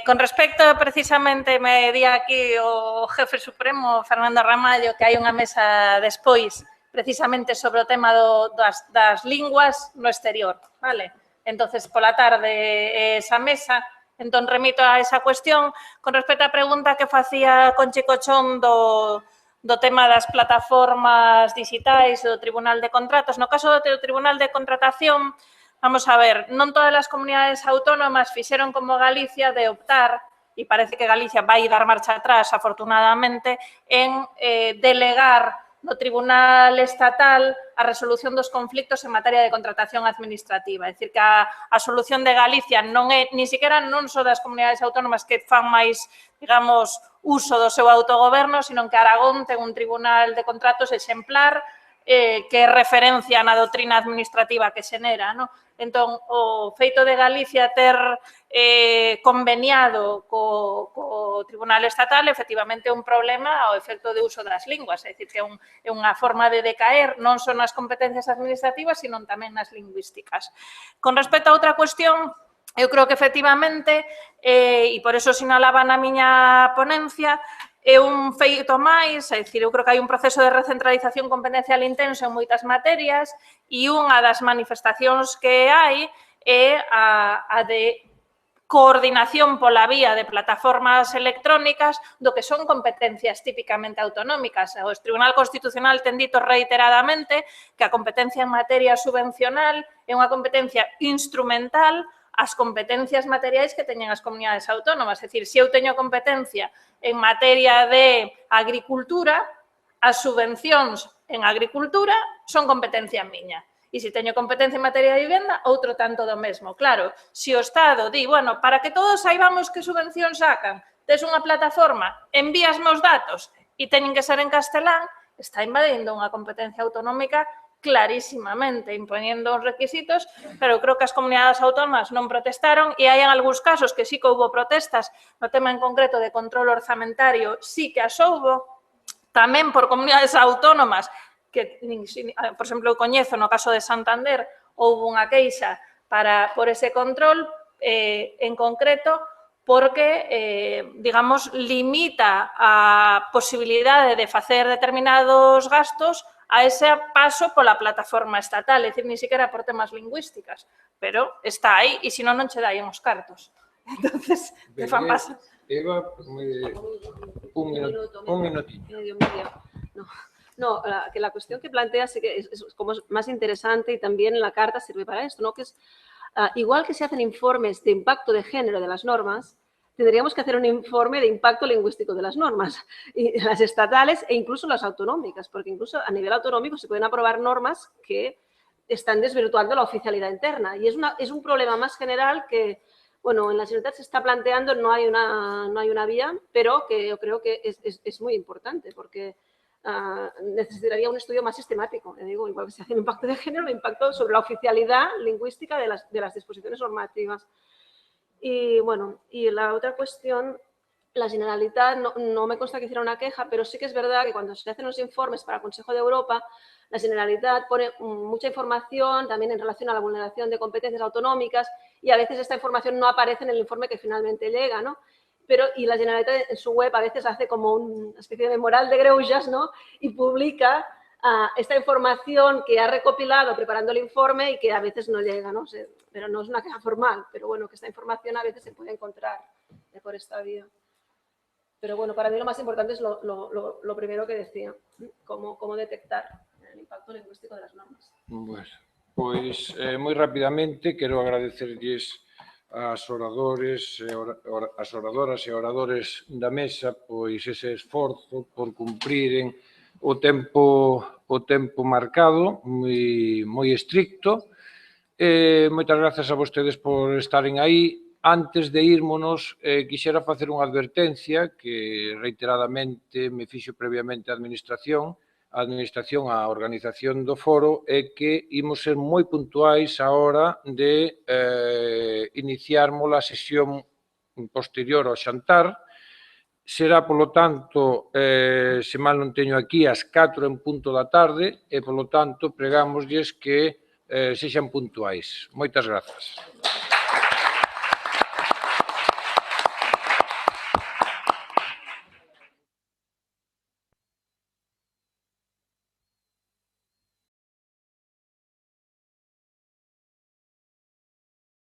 H: con respecto precisamente, me di aquí o jefe supremo, Fernando Ramallo, que hai unha mesa despois precisamente sobre o tema das linguas no exterior, vale? Entonces, pola tarde, esa mesa, entón remito a esa cuestión. Con respecto á pregunta que facía Conchi Cochón do tema das plataformas digitais e do Tribunal de Contratos, no caso do Tribunal de Contratación, vamos a ver, non todas as comunidades autónomas fixeron como Galicia de optar, e parece que Galicia vai dar marcha atrás, afortunadamente, en delegar no Tribunal Estatal a resolución dos conflictos en materia de contratación administrativa. É dicir, que a solución de Galicia non é, ni siquiera non só das comunidades autónomas que fan máis, digamos, uso do seu autogoberno, sino que Aragón ten un Tribunal de Contratos exemplar que é referencia na doutrina administrativa que xenera, non? Entón, o feito de Galicia ter conveniado co Tribunal Estatal efectivamente é un problema ao efecto de uso das linguas, é dicir, que é unha forma de decaer non só nas competencias administrativas, sino tamén nas lingüísticas. Con respecto a outra cuestión, eu creo que efectivamente, e por eso sinalaba na miña ponencia, é un feito máis, é dicir, eu creo que hai un proceso de recentralización competencial intenso en moitas materias e unha das manifestacións que hai é a de coordinación pola vía de plataformas electrónicas do que son competencias típicamente autonómicas. O Tribunal Constitucional ten dito reiteradamente que a competencia en materia subvencional é unha competencia instrumental as competencias materiais que teñen as comunidades autónomas. É dicir, se eu teño competencia en materia de agricultura, as subvencións en agricultura son competencia miña. E se teño competencia en materia de vivenda, outro tanto do mesmo. Claro, se o Estado di, bueno, para que todos saibamos que subvención sacan, tes unha plataforma, envías meus datos e teñen que ser en castelán, está invadindo unha competencia autonómica clarísimamente, imponiendo os requisitos, pero creo que as comunidades autónomas non protestaron e hai en algúns casos que sí que houve protestas no tema en concreto de control orzamentario, sí que as houve, tamén por comunidades autónomas que, por exemplo, eu coñezo no caso de Santander, houve unha queixa por ese control en concreto porque, digamos, limita a posibilidade de facer determinados gastos a ese paso pola plataforma estatal, é dicir, ni siquiera por temas lingüísticas, pero está aí, e se non, non che daían os cartos. Entonces, te fan pasar.
A: Eva, un minutito.
C: No, que la cuestión que plantea sí que es como más interesante y también la carta sirve para esto, ¿no? Que es, igual que se hacen informes de impacto de género de las normas, tendríamos que hacer un informe de impacto lingüístico de las normas, y las estatales e incluso las autonómicas, porque incluso a nivel autonómico se pueden aprobar normas que están desvirtuando la oficialidad interna. Y es un problema más general que, bueno, en la Generalitat se está planteando, no hay una vía, pero que yo creo que es muy importante, porque necesitaría un estudio más sistemático, digo, igual que se hace un impacto de género, un impacto sobre la oficialidad lingüística de las disposiciones normativas. Y bueno, y la otra cuestión, la Generalitat, no me consta que hiciera una queja, pero sí que es verdad que cuando se hacen los informes para el Consejo de Europa, la Generalitat pone mucha información también en relación a la vulneración de competencias autonómicas y a veces esta información no aparece en el informe que finalmente llega, ¿no? Y la Generalitat en su web a veces hace como una especie de memorial de greuges, ¿no? Y publica esta información que ha recopilado preparando el informe y que a veces no llega, ¿no? Pero no es una queja formal, pero bueno, que esta información a veces se puede encontrar por esta vía. Pero bueno, para mí lo más importante es lo primero que decía, cómo detectar el impacto lingüístico de las normas.
A: Bueno, pois, moi rapidamente, quero agradecerlles ás oradores, as oradoras e oradores da mesa, pois ese esforzo por cumpriren o tempo marcado, moi estricto. Moitas grazas a vostedes por estaren aí. Antes de irmonos, quixera facer unha advertencia que reiteradamente me fixo previamente a Administración, a organización do foro, é que imos ser moi puntuais á hora de iniciarmos a sesión posterior ao xantar. Será, polo tanto, se mal non teño aquí, ás 4 en punto da tarde e, polo tanto, pregámoslles que sexan puntuais. Moitas grazas.